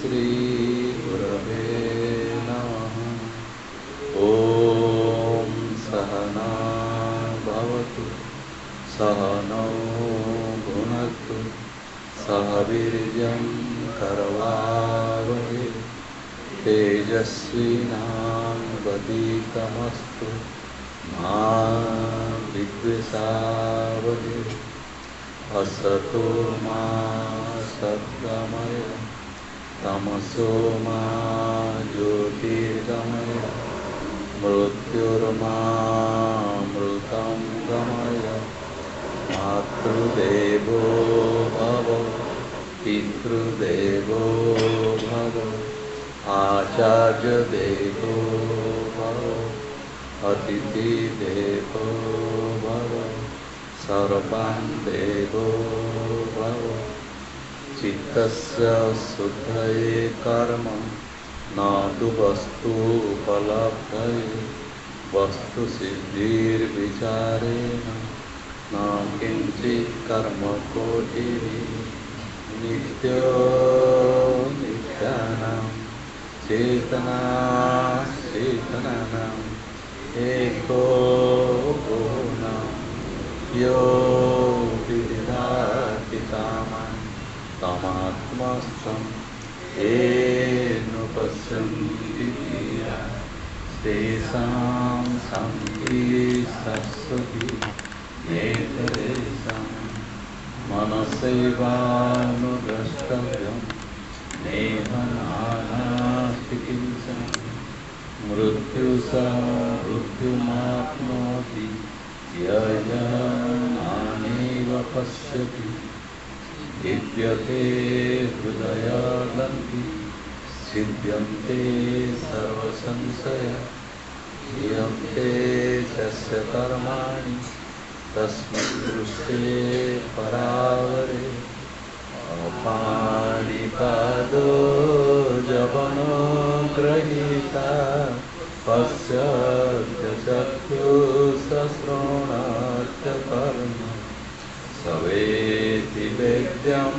श्रीगुरवे नमः। ॐ सहना भवतु सहनौ भुनक्तु सह वीर्यं करवावहै तेजस्विनावधीतमस्तु मा विद्विषावहै। असतो मा सद्गमय तमसो मा ज्योतिर्गमय मृत्युर्मामृतं गमय। मातृदेवो भव पितृदेवो भव आचार्यदेवो भव अतिथिदेवो भव सर्वान् देवो भव। चित्तस्य शुद्धये कर्म न तु वस्तुपलब्धये वस्तुसिद्धिर्विचारेण न किञ्चित् कर्म कोटिः। नित्यो नित्यानां चेतनानाम् एको गुणः यो विदधाति कामान् तमात्मस्थं येन पश्यन्ति तेषां शान्तिः शाश्वती नेतरेषां मनसैवानुद्रष्टव्यं नेह नास्ति किञ्चन। मृत्युमाप्नोति ययनानेव पश्यति। दिव्यते हृदयालम्बि छिद्यन्ते सर्वसंशया। क्रियन्ते तस्य कर्माणि तस्मै दृष्टे परावरे। अपाणिपादो जवनो गृहीता पश्यत्य चक्षुश्रवणाच्च कर्म। सवेति वेद्यं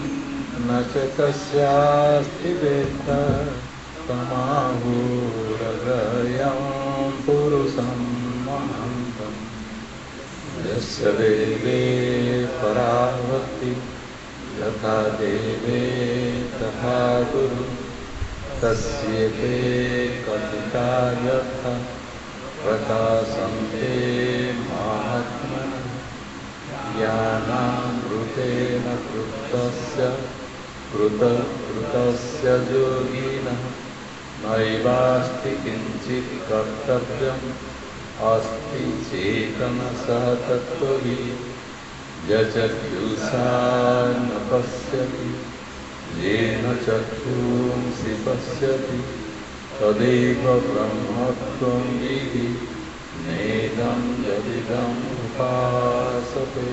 न च कस्यास्ति वेत्ता तमाहुरग्रह्यं पुरुषं महान्तं। यस्य देवे पराभक्ति यथा देवे तथा गुरु तस्येते कथिता यथा प्रकाशन्ते महात्मनः। ज्ञानामृतेन कृतस्य योगिनः नैवास्ति किञ्चित् कर्तव्यम् अस्ति चेतनसः तत्त्वभिः। यचक्षुषा न पश्यति येन चक्षुंसि पश्यति तदेव ब्रह्मत्वं विद्धि नेदं यदिदम् उपासते।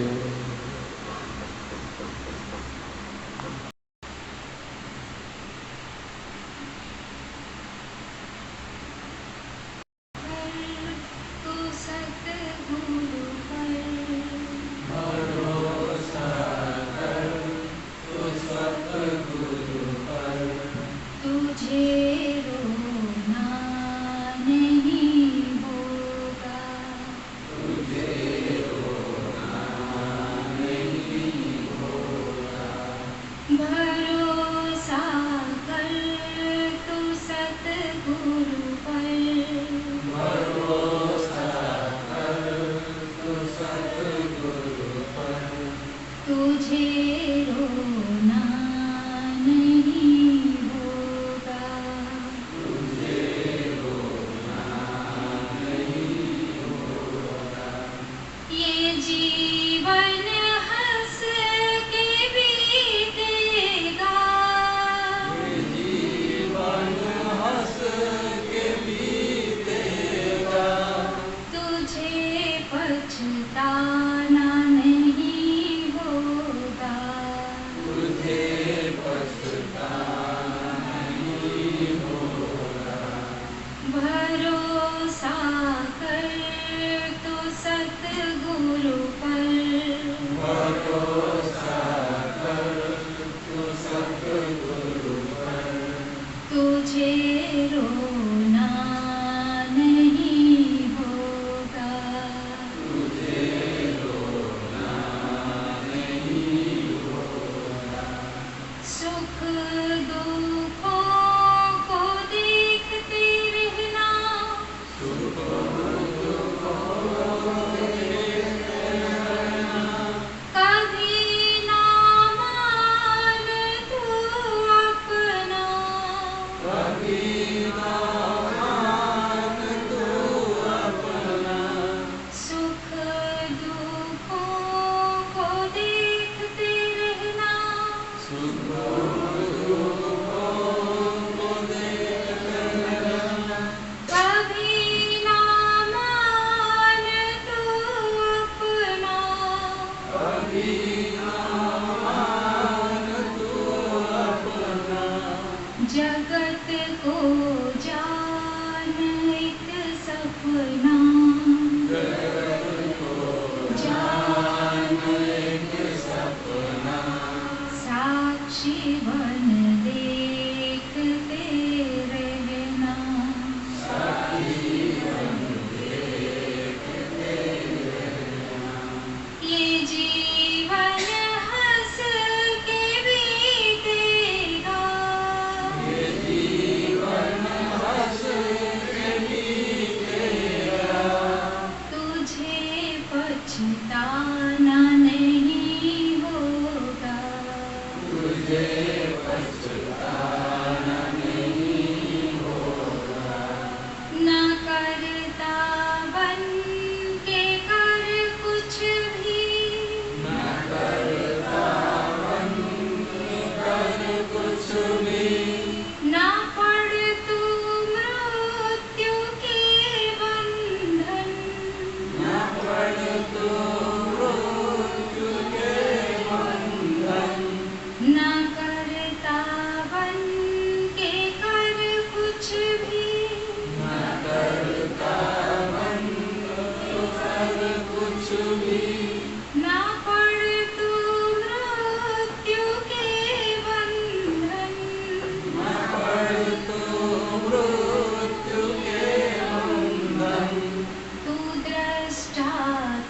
जीवन देखते रहना, ये जीवन हंस के बीतेगा, तुझे पछताना नहीं होगा, ना करता बन के कर कुछ भी, ना पड़ तू मृत्यु के बंधन, ना करता बन के कर कुछ भी, ना पड़ तू मृत्यु के बंधन, तू दृष्टा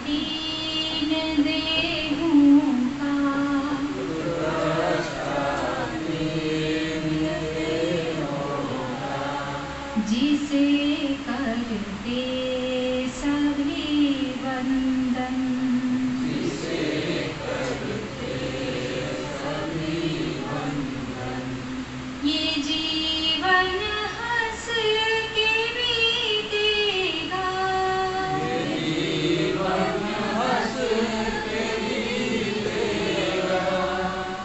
तीन देहों का, जिसे करते सभी वंदन, ये जीवन हंस के बीतेगा,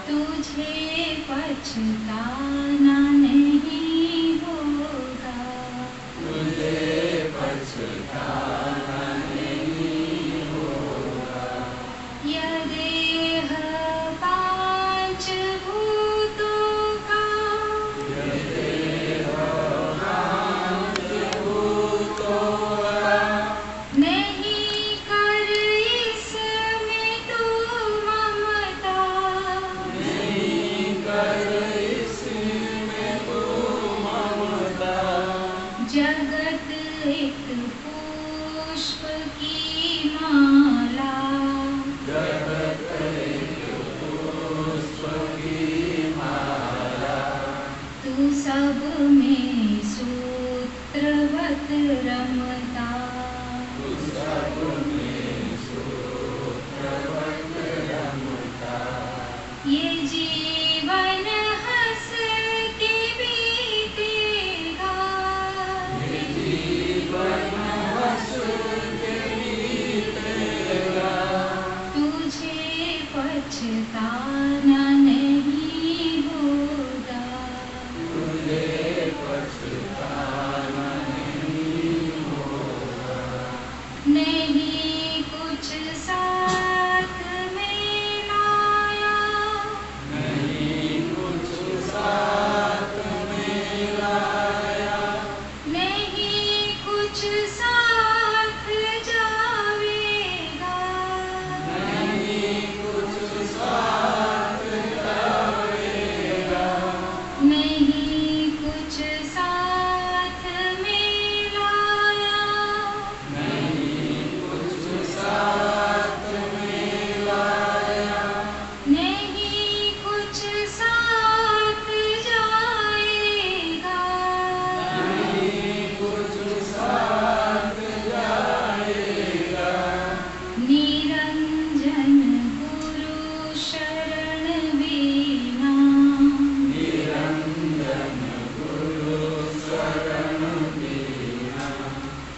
तुझे पछताना नहीं होगा, यह देह पांच भूतों का, नहीं कर इसमें तू ममता, जगत एक पुष्प की माला, तू सब में सूत्रवत रमता, ये जीवन हंस के बीतेगा, तुझे पछताना नहीं होगा, नहीं कुछ साथ में लाया, नहीं कुछ साथ जावेगा, नहीं कुछ साथ में लाया, नहीं कुछ साथ जाएगा, निरंजन गुरु शरण वीना,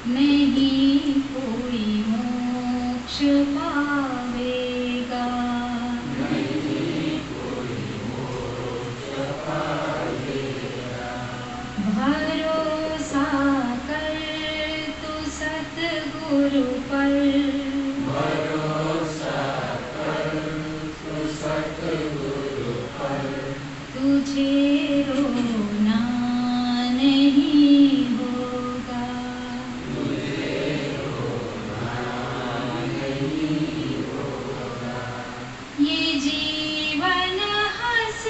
नहीं कोई मोक्ष पावेगा, भरोसा कर तू सतगुरु पर, तुझे रोना नहीं होगा, ये जीवन हंस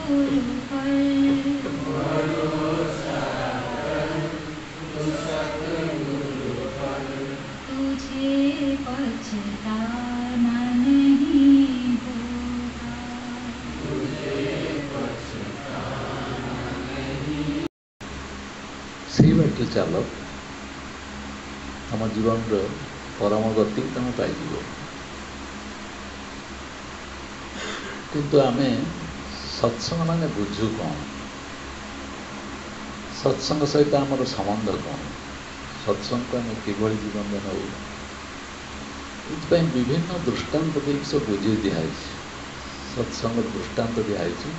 गुरु पर तुझे पछताना नहीं होगा। ସେଇ ବାଟରେ ଚାଲ, ଆମ ଜୀବନର ପରମ ଗତିକୁ ତମେ ପାଇଯିବ। କିନ୍ତୁ ଆମେ ସତ୍ସଙ୍ଗ ମାନେ ବୁଝୁ କ'ଣ? ସତ୍ସଙ୍ଗ ସହିତ ଆମର ସମ୍ବନ୍ଧ କ'ଣ? ସତ୍ସଙ୍ଗକୁ ଆମେ କିଭଳି ଜୀବନରେ ନେଉ? ଏଥିପାଇଁ ବିଭିନ୍ନ ଦୃଷ୍ଟାନ୍ତ ଦେଇକି ସବୁ ବୁଝେଇ ଦିଆହେଇଛି। ସତ୍ସଙ୍ଗ ଦୃଷ୍ଟାନ୍ତ ଦିଆହେଇଛି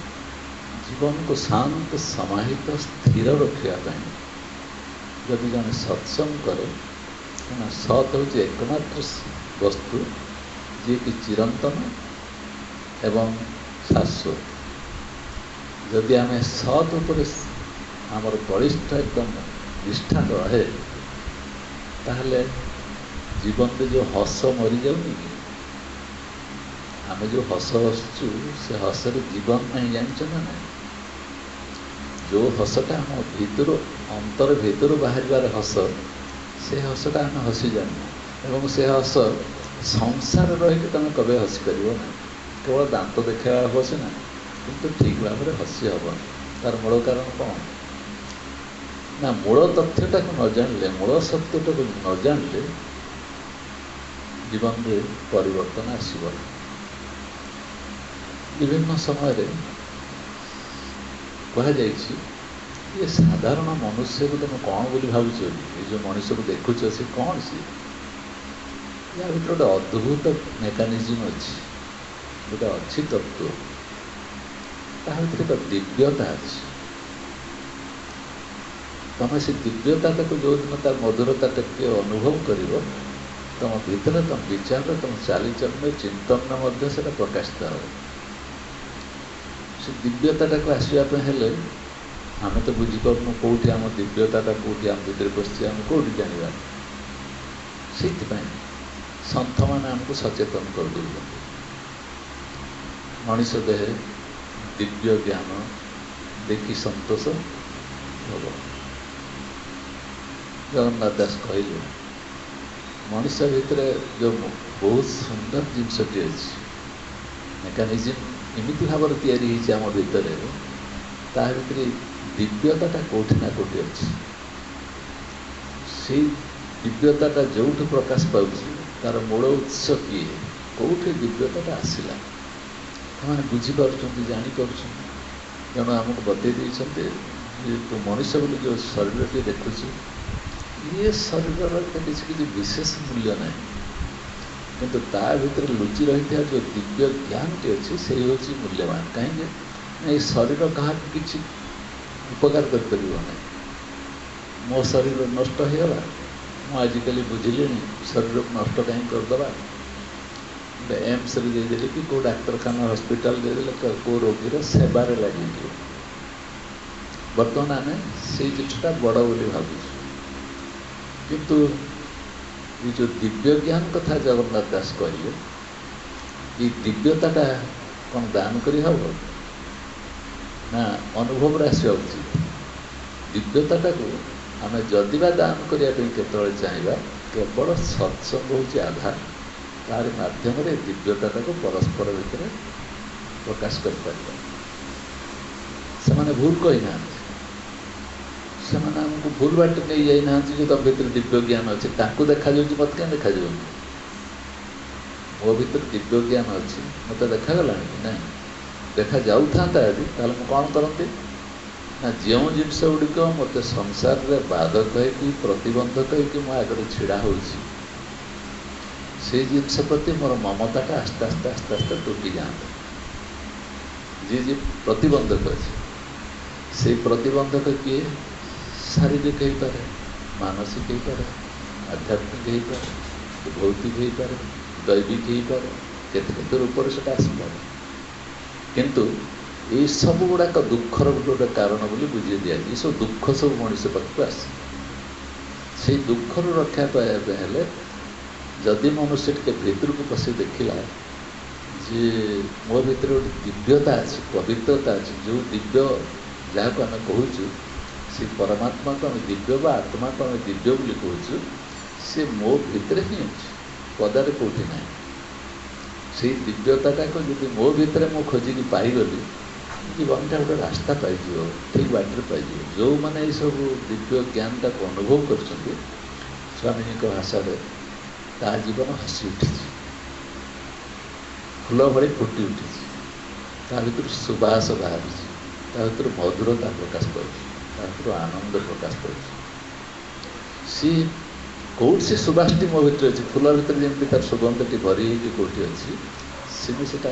ଜୀବନକୁ ଶାନ୍ତ ସମାହିତ ସ୍ଥିର ରଖିବା ପାଇଁ। ଯଦି ଜଣେ ସତ୍ସଙ୍ଗ କରେ, କାରଣ ସତ୍ ହେଉଛି ଏକମାତ୍ର ବସ୍ତୁ ଯିଏକି ଚିରନ୍ତନ ଏବଂ ଶାଶ୍ୱତ। ଯଦି ଆମେ ସତ୍ ଉପରେ ଆମର ବଳିଷ୍ଠ ଏକଦମ ନିଷ୍ଠା ରହେ, ତାହେଲେ ଜୀବନରେ ଯେଉଁ ହସ ମରିଯାଉନି କି, ଆମେ ଯେଉଁ ହସ ହସୁଛୁ ସେ ହସରେ ଜୀବନ ନାହିଁ, ଜାଣିଛ ନା ନାହିଁ? ଯେଉଁ ହସଟା ଆମ ଭିତରୁ ଅନ୍ତର ଭିତରୁ ବାହାରିବାର ହସ, ସେ ହସଟା ଆମେ ହସି ଜାଣିବୁ। ଏବଂ ସେ ହସ ସଂସାର ରହିକି ତୁମେ କେବେ ହସିପାରିବ ନାହିଁ। କେବଳ ଦାନ୍ତ ଦେଖାଇବା ହେବ ସିନା, କିନ୍ତୁ ଠିକ୍ ଭାବରେ ହସି ହେବନି। ତାର ମୂଳ କାରଣ କ'ଣ? ନା, ମୂଳ ତଥ୍ୟଟାକୁ ନ ଜାଣିଲେ, ମୂଳ ସତ୍ୟଟାକୁ ନ ଜାଣିଲେ ଜୀବନରେ ପରିବର୍ତ୍ତନ ଆସିବ। ବିଭିନ୍ନ ସମୟରେ କୁହାଯାଇଛି ଏ ସାଧାରଣ ମନୁଷ୍ୟକୁ ତୁମେ କ'ଣ ବୋଲି ଭାବୁଛ? ଏ ଯେଉଁ ମଣିଷକୁ ଦେଖୁଛ ସେ କ'ଣ? ସିଏ ୟା ଭିତରେ ଗୋଟେ ଅଦ୍ଭୁତ ମେକାନିଜିମ୍ ଅଛି, ଗୋଟେ ଅଛି ତତ୍ତ୍ୱ। ତା ଭିତରେ ଏକ ଦିବ୍ୟତା ଅଛି। ତମେ ସେ ଦିବ୍ୟତାଟାକୁ ଯେଉଁଦିନ ତା ମଧୁରତା ଟିକେ ଅନୁଭବ କରିବ, ତମ ଭିତରେ, ତମ ବିଚାରରେ, ତମ ଚାଲିଚଳନରେ, ଚିନ୍ତନରେ ମଧ୍ୟ ସେଇଟା ପ୍ରକାଶିତ ହେବ। ସେ ଦିବ୍ୟତାଟାକୁ ଆସିବା ପାଇଁ ହେଲେ ଆମେ ତ ବୁଝିପାରୁନୁ କେଉଁଠି ଆମ ଦିବ୍ୟତାଟା, କେଉଁଠି ଆମ ଭିତରେ ବସିଛି, ଆମେ କେଉଁଠି ଜାଣିବା? ସେଇଥିପାଇଁ ସନ୍ଥମାନେ ଆମକୁ ସଚେତନ କରିଦେଉଛନ୍ତି। ମଣିଷ ଦେହରେ ଦିବ୍ୟ ଜ୍ଞାନ ଦେଖି ସନ୍ତୋଷ ହେବ। ଜଗନ୍ନାଥ ଦାସ କହିଲେ, ମଣିଷ ଭିତରେ ଯେଉଁ ବହୁତ ସୁନ୍ଦର ଜିନିଷଟି ଅଛି, ମେକାନିଜିମ୍ ଏମିତି ଭାବରେ ତିଆରି ହେଇଛି ଆମ ଭିତରେ, ତା ଭିତରେ ଦିବ୍ୟତାଟା କେଉଁଠି ନା କେଉଁଠି ଅଛି। ସେଇ ଦିବ୍ୟତାଟା ଯେଉଁଠୁ ପ୍ରକାଶ ପାଉଛି, ତା'ର ମୂଳ ଉତ୍ସ କିଏ, କେଉଁଠି ଦିବ୍ୟତାଟା ଆସିଲା, ସେମାନେ ବୁଝିପାରୁଛନ୍ତି, ଜାଣିପାରୁଛନ୍ତି। ତେଣୁ ଆମକୁ ବତେଇ ଦେଇଛନ୍ତି ଯେ ତୁ ମଣିଷ ବୋଲି ଯେଉଁ ଶରୀରଟି ଦେଖୁଛୁ, ଇଏ ଶରୀରର କିଛି କିଛି ବିଶେଷ ମୂଲ୍ୟ ନାହିଁ, କିନ୍ତୁ ତା ଭିତରେ ଲୁଚି ରହିଥିବା ଯେଉଁ ଦିବ୍ୟ ଜ୍ଞାନଟି ଅଛି, ସେଇ ହେଉଛି ମୂଲ୍ୟବାନ। କାହିଁକି ନା ଏ ଶରୀର କାହାକୁ କିଛି ଉପକାର କରିପାରିବ ନାହିଁ। ମୋ ଶରୀର ନଷ୍ଟ ହେଇଗଲା, ମୁଁ ଆଜିକାଲି ବୁଝିଲିଣି ଶରୀରକୁ ନଷ୍ଟ କାହିଁ କରିଦେବା। ଗୋଟେ ଏମ୍ସରେ ଦେଇଦେଲେ କି କେଉଁ ଡାକ୍ତରଖାନା ହସ୍ପିଟାଲ ଦେଇଦେଲେ କେଉଁ ରୋଗୀର ସେବାରେ ଲାଗିଯିବ। ବର୍ତ୍ତମାନ ଆମେ ସେଇ ଜିନିଷଟା ବଡ଼ ବୋଲି ଭାବୁଛୁ, କିନ୍ତୁ ଏ ଯେଉଁ ଦିବ୍ୟ ଜ୍ଞାନ କଥା ଜଗନ୍ନାଥ ଦାସ କହିଲେ, ଏ ଦିବ୍ୟତାଟା କ'ଣ ଦାନ କରି ହେବ ନା ଅନୁଭବରେ ଆସିବା ଉଚିତ? ଦିବ୍ୟତାଟାକୁ ଆମେ ଯଦି ବା ଦାନ କରିବା ପାଇଁ କେତେବେଳେ ଚାହିଁବା, କେବଳ ସତ୍ସଙ୍ଗ ହେଉଛି ଆଧାର। ତାରି ମାଧ୍ୟମରେ ଦିବ୍ୟତାଟାକୁ ପରସ୍ପର ଭିତରେ ପ୍ରକାଶ କରିପାରିବା। ସେମାନେ ଭୁଲ କହିନାହାନ୍ତି, ସେମାନେ ଆମକୁ ଭୁଲ ବାଟ ନେଇ ଯାଇନାହାନ୍ତି ଯେ ତମ ଭିତରେ ଦିବ୍ୟ ଜ୍ଞାନ ଅଛି। ତାଙ୍କୁ ଦେଖାଯାଉଛି, ମୋତେ କାହିଁ ଦେଖାଯାଉନି? ମୋ ଭିତରେ ଦିବ୍ୟ ଜ୍ଞାନ ଅଛି, ମୋତେ ଦେଖାଗଲାଣି କି ନାହିଁ? ଦେଖାଯାଉଥାନ୍ତା ଯଦି, ତାହେଲେ ମୁଁ କ'ଣ କରନ୍ତି ନା, ଯେଉଁ ଜିନିଷ ଗୁଡ଼ିକ ମୋତେ ସଂସାରରେ ବାଧକ ହେଇକି, ପ୍ରତିବନ୍ଧକ ହେଇକି ମୋ ଆଗରେ ଛିଡ଼ା ହେଉଛି, ସେଇ ଜିନିଷ ପ୍ରତି ମୋର ମମତାଟା ଆସ୍ତେ ଆସ୍ତେ ଆସ୍ତେ ଆସ୍ତେ ଟୁଟି ଯାଆନ୍ତା। ଯିଏ ପ୍ରତିବନ୍ଧକ ଅଛି, ସେଇ ପ୍ରତିବନ୍ଧକ କିଏ? ଶାରୀରିକ ହେଇପାରେ, ମାନସିକ ହେଇପାରେ, ଆଧ୍ୟାତ୍ମିକ ହେଇପାରେ, ଭୌତିକ ହେଇପାରେ, ଦୈବିକ ହେଇପାରେ, କେତେ କେତେ ରୂପରେ ସେଟା ଆସିପାରେ। କିନ୍ତୁ ଏଇସବୁ ଗୁଡ଼ାକ ଦୁଃଖର ଗୋଟେ କାରଣ ବୋଲି ବୁଝେଇ ଦିଆଯାଇଛି। ଏସବୁ ଦୁଃଖ ସବୁ ମଣିଷ ପାଖକୁ ଆସେ। ସେଇ ଦୁଃଖରୁ ରକ୍ଷା ପାଇବା ପାଇଁ ହେଲେ ଯଦି ମନୁଷ୍ୟ ଟିକେ ଭିତରକୁ ପଶି ଦେଖିଲା, ଯେ ମୋ ଭିତରେ ଗୋଟେ ଦିବ୍ୟତା ଅଛି, ପବିତ୍ରତା ଅଛି। ଯେଉଁ ଦିବ୍ୟ ଯାହାକୁ ଆମେ କହୁଛୁ, ସେ ପରମାତ୍ମାକୁ ଆମେ ଦିବ୍ୟ ବା ଆତ୍ମାକୁ ଆମେ ଦିବ୍ୟ ବୋଲି କହୁଛୁ, ସେ ମୋ ଭିତରେ ହିଁ ଅଛି, ପଦାରେ କେଉଁଠି ନାହିଁ। ସେଇ ଦିବ୍ୟତାଟାକୁ ଯଦି ମୋ ଭିତରେ ମୁଁ ଖୋଜିକି ପାଇଗଲି, ଜୀବନଟା ଗୋଟେ ରାସ୍ତା ପାଇଯିବ, ଠିକ୍ ବାଟରେ ପାଇଯିବ। ଯେଉଁମାନେ ଏଇସବୁ ଦିବ୍ୟ ଜ୍ଞାନଟାକୁ ଅନୁଭବ କରୁଛନ୍ତି, ସ୍ୱାମୀଜୀଙ୍କ ଭାଷାରେ ତା ଜୀବନ ହସି ଉଠିଛି, ଫୁଲ ଭଳି ଫୁଟି ଉଠିଛି। ତା ଭିତରୁ ସୁବାସ ବାହାରୁଛି, ତା ଭିତରୁ ମଧୁରତା ପ୍ରକାଶ ପାଉଛି, ତା ଭିତରୁ ଆନନ୍ଦ ପ୍ରକାଶ ପାଉଛି। ସିଏ କେଉଁଠି ସେ ସୁବାସଟି ମୋ ଭିତରେ ଅଛି, ଫୁଲ ଭିତରେ ଯେମିତି ତାର ସୁଗନ୍ଧଟି ଭରି ହେଇକି କେଉଁଠି ଅଛି, ସେମିତି ସେଟା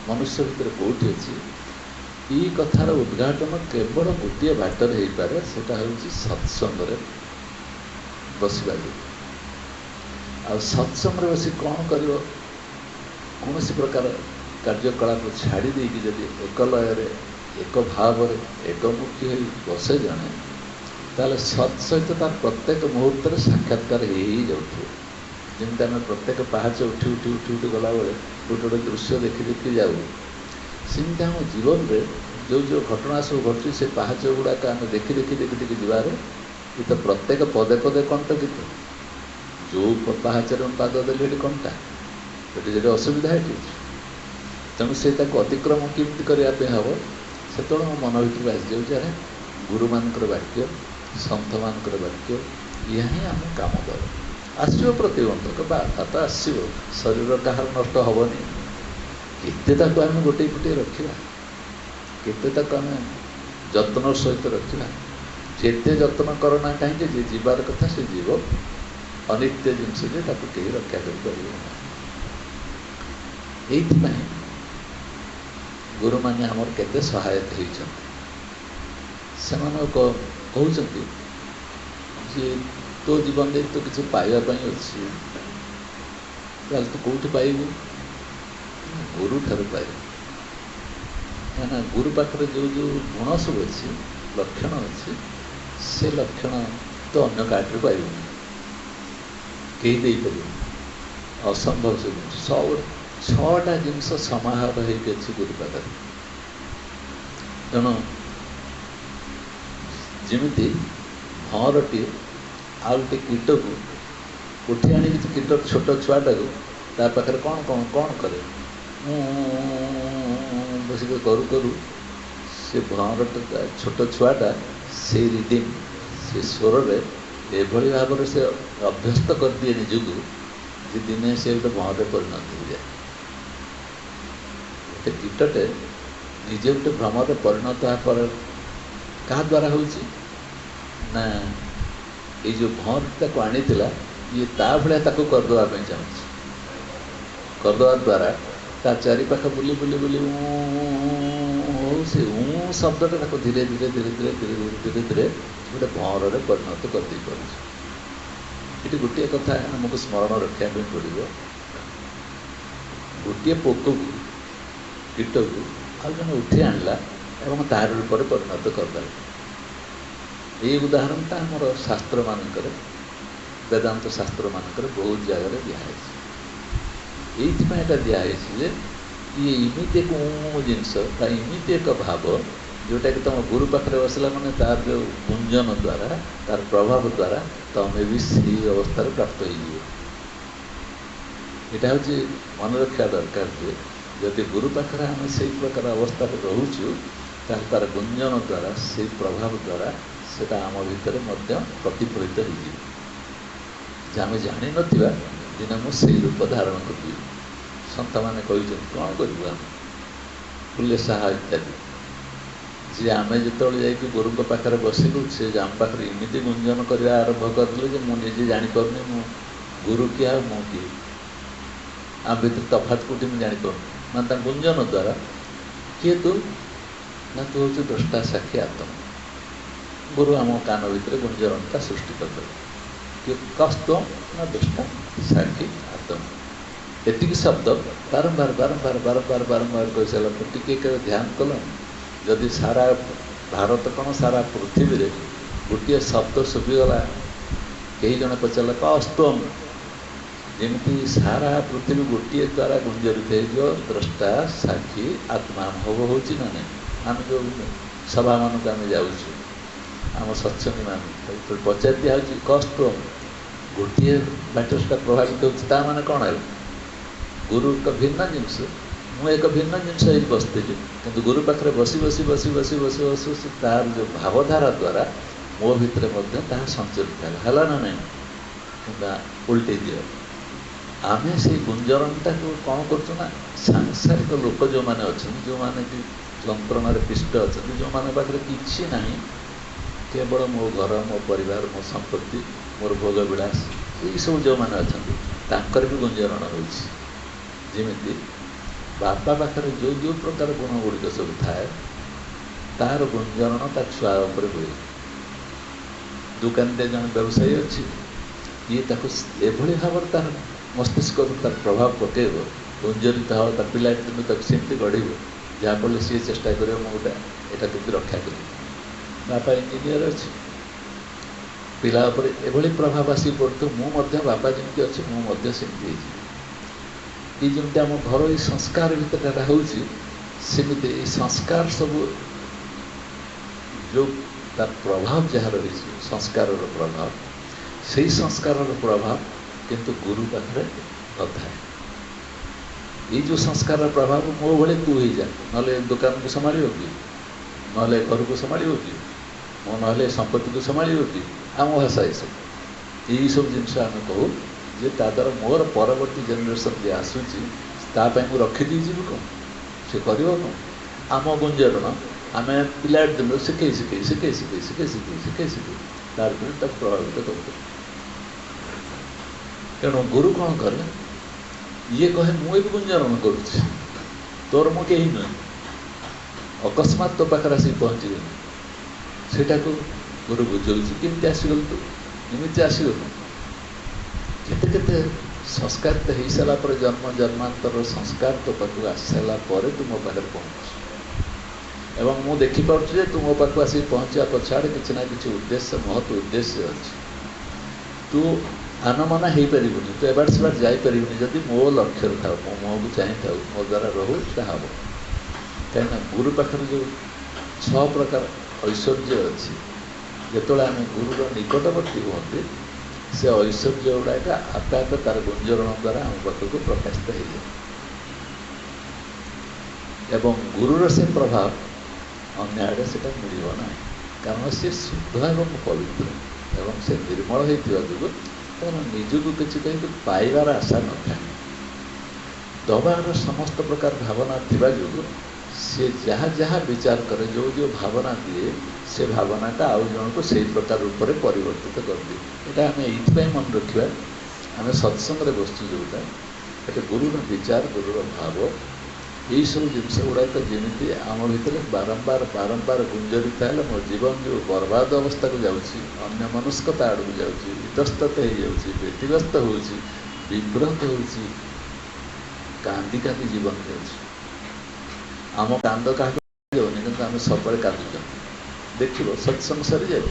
ମନୁଷ୍ୟ ଭିତରେ କେଉଁଠି ଅଛି। ଏଇ କଥାର ଉଦ୍ଘାଟନ କେବଳ ଗୋଟିଏ ବାଟରେ ହେଇପାରେ, ସେଟା ହେଉଛି ସତ୍ସଙ୍ଗରେ ବସିବା ଯୋଗୁଁ। ଆଉ ସତ୍ସଙ୍ଗରେ ବସି କ'ଣ କରିବ? କୌଣସି ପ୍ରକାର କାର୍ଯ୍ୟକଳାପ ଛାଡ଼ି ଦେଇକି ଯଦି ଏକ ଲୟରେ, ଏକ ଭାବରେ, ଏକମୁଖୀ ହୋଇ ବସେ ଜଣେ, ତାହେଲେ ସତ୍ ସହିତ ତାର ପ୍ରତ୍ୟେକ ମୁହୂର୍ତ୍ତରେ ସାକ୍ଷାତକାର ହେଇ ଯାଉଥିବ। ଯେମିତି ଆମେ ପ୍ରତ୍ୟେକ ପାହାଚ ଉଠି ଉଠି ଉଠି ଉଠି ଗଲାବେଳେ ଗୋଟେ ଗୋଟେ ଦୃଶ୍ୟ ଦେଖି ଦେଖି ଯାଉ, ସେମିତି ଆମ ଜୀବନରେ ଯେଉଁ ଯେଉଁ ଘଟଣା ସବୁ ଘଟୁଛି, ସେ ପାହାଚ ଗୁଡ଼ାକ ଆମେ ଦେଖି ଦେଖି ଦେଖି ଦେଖି ଯିବାରେ ଏ ତ ପ୍ରତ୍ୟେକ ପଦେ ପଦେ କଣ୍ଟକିତ। ଯେଉଁ ପାହାଚରେ ମୁଁ ପାଦ ଦେଲି ଏଠି କଣ୍ଟା, ଏଠି ଯଦି ଅସୁବିଧା ଏଠି ଅଛି। ତେଣୁ ସେ ତାକୁ ଅତିକ୍ରମ କେମିତି କରିବା ପାଇଁ ହେବ, ସେତେବେଳେ ମୋ ମନ ଭିତରକୁ ଆସିଯାଉଛି, ଆରେ ଗୁରୁମାନଙ୍କର ବାକ୍ୟ, ସନ୍ଥମାନଙ୍କର ବାକ୍ୟ, ଏହା ହିଁ ଆମ କାମ ଦେବ। ଆସିବ ପ୍ରତିବନ୍ଧକ, ବାଧା ତ ଆସିବ, ଶରୀର କାହାର ନଷ୍ଟ ହେବନି। କେତେ ତାକୁ ଆମେ ଗୋଟେଇ ଫୁଟେଇ ରଖିବା, କେତେ ତାକୁ ଆମେ ଯତ୍ନର ସହିତ ରଖିବା। ଯେତେ ଯତ୍ନ କରନା କାହିଁକି, ଯେ ଯିବାର କଥା ସେ ଯିବ। ଅନିତ୍ୟ ଜିନିଷ ଯେ ତାକୁ କେହି ରକ୍ଷା କରିପାରିବ ନାହିଁ। ଏଇଥିପାଇଁ ଗୁରୁମାନେ ଆମର କେତେ ସହାୟକ ହେଇଛନ୍ତି। ସେମାନେ କହୁଛନ୍ତି ଯେ ତୋ ଜୀବନରେ ତ କିଛି ପାଇବା ପାଇଁ ଅଛି, ତାହେଲେ ତୁ କେଉଁଠି ପାଇବୁ? ଗୁରୁ ଠାରୁ ପାଇବୁ। କାହିଁକିନା ଗୁରୁ ପାଖରେ ଯେଉଁ ଯେଉଁ ଗୁଣ ସବୁ ଅଛି, ଲକ୍ଷଣ ଅଛି, ସେ ଲକ୍ଷଣ ତ ଅନ୍ୟ କାହାଠାରୁ ପାଇବୁନି, କେହି ଦେଇପାରିବେନି, ଅସମ୍ଭବ ସେ ଜିନିଷ। ସବୁ 6ଟା ଜିନିଷ ସମାହାର ହେଇକି ଅଛି ଗୁରୁ ପାଖରେ। ତେଣୁ ଯେମିତି ଭଁରଟିଏ ଆଉ ଗୋଟେ କୀଟକୁ ଉଠି ଆଣିକି, କୀଟ ଛୋଟ ଛୁଆଟାକୁ ତା ପାଖରେ କ'ଣ କ'ଣ କ'ଣ କରେ, ବସିକି କରୁ କରୁ ସେ ଭଁରଟା, ଛୋଟ ଛୁଆଟା ସେଇ ରିଦିମ୍, ସେ ସ୍ୱରରେ ଏଭଳି ଭାବରେ ସେ ଅଭ୍ୟସ୍ତ କରିଦିଏ ନିଜକୁ ଯେ ଦିନେ ସେ ଗୋଟେ ଭଁରରେ ପରିଣତ ହେଇଯାଏ। ଗୋଟେ କୀଟଟେ ନିଜେ ଗୋଟେ ଭ୍ରମରେ ପରିଣତ ହେବା ପରେ କାହା ଦ୍ୱାରା ହେଉଛି ନା, ଏଇ ଯେଉଁ ଭଁର ତାକୁ ଆଣିଥିଲା, ଇଏ ତା ଭଳିଆ ତାକୁ କରିଦେବା ପାଇଁ ଚାହୁଁଛି। କରିଦେବା ଦ୍ୱାରା ତା ଚାରିପାଖ ବୁଲି ବୁଲି ବୁଲି ସେ ଶବ୍ଦଟା ତାକୁ ଧୀରେ ଧୀରେ ଧୀରେ ଧୀରେ ଧୀରେ ଧୀରେ ଧୀରେ ଧୀରେ ଗୋଟେ ଭଁରରେ ପରିଣତ କରିଦେଇ ପାରୁଛି। ଏଠି ଗୋଟିଏ କଥା ଆମକୁ ସ୍ମରଣ ରଖିବା ପାଇଁ ପଡ଼ିବ, ଗୋଟିଏ ପୋକକୁ, କୀଟକୁ ଆଉ ଜଣେ ଉଠି ଆଣିଲା ଏବଂ ତାର ରୂପରେ ପରିଣତ କରିଦେଲା। ଏଇ ଉଦାହରଣଟା ଆମର ଶାସ୍ତ୍ରମାନଙ୍କରେ, ବେଦାନ୍ତ ଶାସ୍ତ୍ରମାନଙ୍କରେ ବହୁତ ଜାଗାରେ ଦିଆହେଇଛି। ଏଇଥିପାଇଁ ଏଇଟା ଦିଆହେଇଛି ଯେ ଇଏ ଏମିତି ଏକ ଜିନିଷ ବା ଏମିତି ଏକ ଭାବ, ଯେଉଁଟାକି ତୁମ ଗୁରୁ ପାଖରେ ବସିଲା ମାନେ ତାର ଯେଉଁ ଗୁଞ୍ଜନ ଦ୍ୱାରା, ତାର ପ୍ରଭାବ ଦ୍ୱାରା ତୁମେ ବି ସେଇ ଅବସ୍ଥାରେ ପ୍ରାପ୍ତ ହେଇଯିବ। ଏଇଟା ହେଉଛି ମନେ ରଖିବା ଦରକାର ଯେ ଯଦି ଗୁରୁ ପାଖରେ ଆମେ ସେଇ ପ୍ରକାର ଅବସ୍ଥାରେ ରହୁଛୁ, ତାହେଲେ ତାର ଗୁଞ୍ଜନ ଦ୍ୱାରା, ସେଇ ପ୍ରଭାବ ଦ୍ୱାରା ସେଇଟା ଆମ ଭିତରେ ମଧ୍ୟ ପ୍ରତିଫଳିତ ହେଇଯିବ। ଯେ ଆମେ ଜାଣିନଥିବା ଦିନେ ମୁଁ ସେଇ ରୂପ ଧାରଣ କରିବି। ସନ୍ଥମାନେ କହିଛନ୍ତି କ'ଣ କରିବୁ ଆମେ, ଫୁଲେ ସାହା ଇତ୍ୟାଦି, ଯେ ଆମେ ଯେତେବେଳେ ଯାଇକି ଗୁରୁଙ୍କ ପାଖରେ ବସିଲୁ, ସେ ଆମ ପାଖରେ ଏମିତି ଗୁଞ୍ଜନ କରିବା ଆରମ୍ଭ କରିଦେଲେ ଯେ ମୁଁ ନିଜେ ଜାଣିପାରୁନି ମୁଁ ଗୁରୁ କିଏ ଆଉ ମୁଁ କିଏ, ଆମ ଭିତରେ ତଫାତ୍ କୋଉଠି ମୁଁ ଜାଣିପାରୁନି। ମାନେ ତା ଗୁଞ୍ଜନ ଦ୍ୱାରା କିଏ ତୁ, ନା ତୁ ହେଉଛି ଦ୍ରଷ୍ଟା ସାକ୍ଷୀ ଆତ୍ମ। ଗୁରୁ ଆମ କାନ ଭିତରେ ଗୁଞ୍ଜନଟା ସୃଷ୍ଟି କରିଦେଲେ। କିଏ କସ୍ତ, ନା ଦ୍ରଷ୍ଟା ସାକ୍ଷୀ ଆତ୍ମ। ଏତିକି ଶବ୍ଦ ବାରମ୍ବାର ବାରମ୍ବାର ବାରମ୍ବାର ବାରମ୍ବାର କହିସାରିଲା ପରେ ଟିକେ କେବେ ଧ୍ୟାନ କଲ, ଯଦି ସାରା ଭାରତ କ'ଣ ସାରା ପୃଥିବୀରେ ଗୋଟିଏ ଶବ୍ଦ ଶୁଭିଗଲା, କେହି ଜଣେ ପଚାରିଲା କସ୍ତମ, ଯେମିତି ସାରା ପୃଥିବୀ ଗୋଟିଏ ଦ୍ୱାରା ଗୁଞ୍ଜରିତ ହେଇଯିବ ଦ୍ରଷ୍ଟା ସାକ୍ଷୀ ଆତ୍ମାନୁଭବ ହେଉଛି ନା ନାହିଁ। ଆମେ ଯେଉଁ ସଭାମାନଙ୍କୁ ଆମେ ଯାଉଛୁ ଆମ ସତ୍ସଙ୍ଗୀ ମାନଙ୍କୁ ପଚାରି ଦିଆହେଉଛି କଷ୍ଟ ଗୋଟିଏ ବାଟରେ ସେଟା ପ୍ରଭାବିତ ହେଉଛି। ତା ମାନେ କ'ଣ ହେଲା? ଗୁରୁ ଏକ ଭିନ୍ନ ଜିନିଷ, ମୁଁ ଏକ ଭିନ୍ନ ଜିନିଷ ହେଇକି ବସିଥିଲି, କିନ୍ତୁ ଗୁରୁ ପାଖରେ ବସି ବସି ବସି ବସି ବସି ବସି ବସି ତାର ଯେଉଁ ଭାବଧାରା ଦ୍ୱାରା ମୋ ଭିତରେ ମଧ୍ୟ ତାହା ସଞ୍ଚରିତ ହେଲା ନା ନାହିଁ? କିମ୍ବା ଓଲଟେଇ ଦିଅ, ଆମେ ସେଇ ଗୁଞ୍ଜରଣଟାକୁ କ'ଣ କରୁଛୁ ନା ସାଂସାରିକ ଲୋକ ଯେଉଁମାନେ ଅଛନ୍ତି, ଯେଉଁମାନେ କି ଯନ୍ତ୍ରଣାରେ ପିଷ୍ଟ ଅଛନ୍ତି, ଯେଉଁମାନଙ୍କ ପାଖରେ କିଛି ନାହିଁ, କେବଳ ମୋ ଘର, ମୋ ପରିବାର, ମୋ ସମ୍ପତ୍ତି, ମୋର ଭୋଗ ବିଳାସ, ଏଇସବୁ ଯେଉଁମାନେ ଅଛନ୍ତି ତାଙ୍କର ବି ଗୁଞ୍ଜରଣ ହେଉଛି। ଯେମିତି ବାପା ପାଖରେ ଯେଉଁ ଯେଉଁ ପ୍ରକାର ଗୁଣ ଗୁଡ଼ିକ ସବୁ ଥାଏ ତାର ଗୁଞ୍ଜରଣ ତା ଛୁଆ ଉପରେ ହୁଏ। ଦୋକାନରେ ଜଣେ ବ୍ୟବସାୟୀ ଅଛି, ଇଏ ତାକୁ ଏଭଳି ଭାବରେ ତାର ମସ୍ତିଷ୍କରୁ ତାର ପ୍ରଭାବ ପକାଇବ, ଗୁଞ୍ଜରିତ ହେବ, ତା ପିଲାଟି ଦିନ ତାକୁ ସେମିତି ଗଢ଼ିବ, ଯାହାଫଳରେ ସିଏ ଚେଷ୍ଟା କରିବ ମୁଁ ଏଇଟା କେମିତି ରକ୍ଷା କରିବି। ବାପା ଇଞ୍ଜିନିୟର ଅଛି, ପିଲା ଉପରେ ଏଭଳି ପ୍ରଭାବ ଆସିକି ପଡ଼ୁଥିବ, ମୁଁ ମଧ୍ୟ ବାପା ଯେମିତି ଅଛି ମୁଁ ମଧ୍ୟ ସେମିତି ହେଇଯିବି। ଏଇ ଯେମିତି ଆମ ଘରୋଇ ସଂସ୍କାର ଭିତରଟା ହେଉଛି, ସେମିତି ଏଇ ସଂସ୍କାର ସବୁ ଯେଉଁ ତାର ପ୍ରଭାବ ଯାହା ରହିଛି, ସଂସ୍କାରର ପ୍ରଭାବ, ସେଇ ସଂସ୍କାରର ପ୍ରଭାବ କିନ୍ତୁ ଗୁରୁ ପାଖରେ ନଥାଏ। ଏଇ ଯେଉଁ ସଂସ୍କାରର ପ୍ରଭାବ ମୋ ଭଳି ତୁ ହେଇଯା, ନହେଲେ ଦୋକାନକୁ ସମ୍ଭାଳିବ କି, ନହେଲେ ଘରକୁ ସମ୍ଭାଳିବ କି, ମୁଁ ନହେଲେ ସମ୍ପତ୍ତିକୁ ସମ୍ଭାଳିବ କି, ଆମ ଭାଷା ଏସବୁ। ଏଇସବୁ ଜିନିଷ ଆମେ କହୁ ଯେ ତା ଦ୍ୱାରା ମୋର ପରବର୍ତ୍ତୀ ଜେନେରେସନ୍ ଯିଏ ଆସୁଛି ତା ପାଇଁ ମୁଁ ରଖିଦେଇଯିବି କ'ଣ, ସେ କରିବ କ'ଣ? ଆମ ଗୁଞ୍ଜରଣ ଆମେ ପିଲାଟି ଦିନରୁ ଶିଖେଇ ଶିଖେଇ ଶିଖେଇ ଶିଖେଇ ଶିଖେଇ ଶିଖେଇ ଶିଖେଇ ଶିଖେଇ ତାର ଉପରେ ତାକୁ ପ୍ରଭାବିତ କରିଦେବୁ। ତେଣୁ ଗୁରୁ କ'ଣ କରେ, ଇଏ କହେ ମୁଁ ଏବେ ଗୁଞ୍ଜରଣ କରୁଛି, ତୋର ମୁଁ କେହି ନୁହେଁ, ଅକସ୍ମାତ୍ ତୋ ପାଖରେ ଆସିକି ପହଞ୍ଚିଗଲି। ସେଇଟାକୁ ଗୁରୁ ବୁଝାଉଛି, କେମିତି ଆସିଗଲୁ ତୁ, ଏମିତି ଆସିଗଲୁ। କେତେ କେତେ ସଂସ୍କାରିତ ହେଇସାରିଲା ପରେ, ଜନ୍ମ ଜନ୍ମାନ୍ତରର ସଂସ୍କାର ତୋ ପାଖକୁ ଆସିସାରିଲା ପରେ ତୁ ମୋ ପାଖରେ ପହଞ୍ଚୁଛୁ, ଏବଂ ମୁଁ ଦେଖିପାରୁଛି ଯେ ତୁ ମୋ ପାଖକୁ ଆସିକି ପହଞ୍ଚିବା ପଛଆଡ଼େ କିଛି ନା କିଛି ଉଦ୍ଦେଶ୍ୟ, ମହତ୍ ଉଦ୍ଦେଶ୍ୟ ଅଛି। ତୁ ଆନମନା ହେଇପାରିବୁନି, ତୁ ଏବାଟ ସେବାଟ ଯାଇପାରିବୁନି ଯଦି ମୋ ଲକ୍ଷ୍ୟରେ ଥାଉ, ମୋ ମୁହଁକୁ ଚାହିଁଥାଉ, ମୋ ଦ୍ୱାରା ରହୁ, ତାହା ହେବ। କାହିଁକିନା ଗୁରୁ ପାଖରେ ଯେଉଁ 6 ପ୍ରକାର ଐଶ୍ୱର୍ଯ୍ୟ ଅଛି, ଯେତେବେଳେ ଆମେ ଗୁରୁର ନିକଟବର୍ତ୍ତୀ ହୁଅନ୍ତି ସେ ଐଶ୍ୱର୍ଯ୍ୟ ଗୁଡ଼ାକ ଆପେ ଆପେ ତାର ଗୁଞ୍ଜରଣ ଦ୍ୱାରା ଆମ ପାଖକୁ ପ୍ରକାଶିତ ହେଇଯାଏ, ଏବଂ ଗୁରୁର ସେ ପ୍ରଭାବ ଅନ୍ୟ ଆଡ଼େ ସେଟା ମିଳିବ ନାହିଁ। କାରଣ ସେ ଶୁଦ୍ଧ ଏବଂ ପବିତ୍ର ଏବଂ ସେ ନିର୍ମଳ ହେଇଥିବା ଯୋଗୁଁ ତାର ନିଜକୁ କିଛି କାହିଁକି ପାଇବାର ଆଶା ନଥାଏ। ଦବାର ସମସ୍ତ ପ୍ରକାର ଭାବନା ଥିବା ଯୋଗୁଁ ସେ ଯାହା ଯାହା ବିଚାର କରେ, ଯେଉଁ ଯେଉଁ ଭାବନା ଦିଏ, ସେ ଭାବନାଟା ଆଉ ଜଣକୁ ସେଇ ପ୍ରକାର ରୂପରେ ପରିବର୍ତ୍ତିତ କରିଦିଏ। ଏଇଟା ଆମେ ଏଇଥିପାଇଁ ମନେ ରଖିବା, ଆମେ ସତ୍ସଙ୍ଗରେ ବସୁଛୁ ଯେଉଁଟା, ଏଠି ଗୁରୁର ବିଚାର, ଗୁରୁର ଭାବ, ଏଇସବୁ ଜିନିଷ ଗୁଡ଼ାକ ଯେମିତି ଆମ ଭିତରେ ବାରମ୍ବାର ବାରମ୍ବାର ଗୁଞ୍ଜରିତ ହେଲେ ମୋ ଜୀବନ ଯେଉଁ ବର୍ବାଦ ଅବସ୍ଥାକୁ ଯାଉଛି, ଅନ୍ୟ ମନସ୍କତା ଆଡ଼କୁ ଯାଉଛି, ଇତସ୍ତତ ହେଇଯାଉଛି, ବ୍ୟତିବ୍ୟସ୍ତ ହେଉଛି, ବିବ୍ରତ ହେଉଛି, କାନ୍ଦି କାନ୍ଦି ଜୀବନ ଯାଉଛି। ଆମ କାନ୍ଦ କାହାକୁ ଯାଉନି, କିନ୍ତୁ ଆମେ ସବୁବେଳେ କାନ୍ଦୁଛୁ। ଦେଖିବ ସତ୍ସଙ୍ଗ ସରିଯାଏ,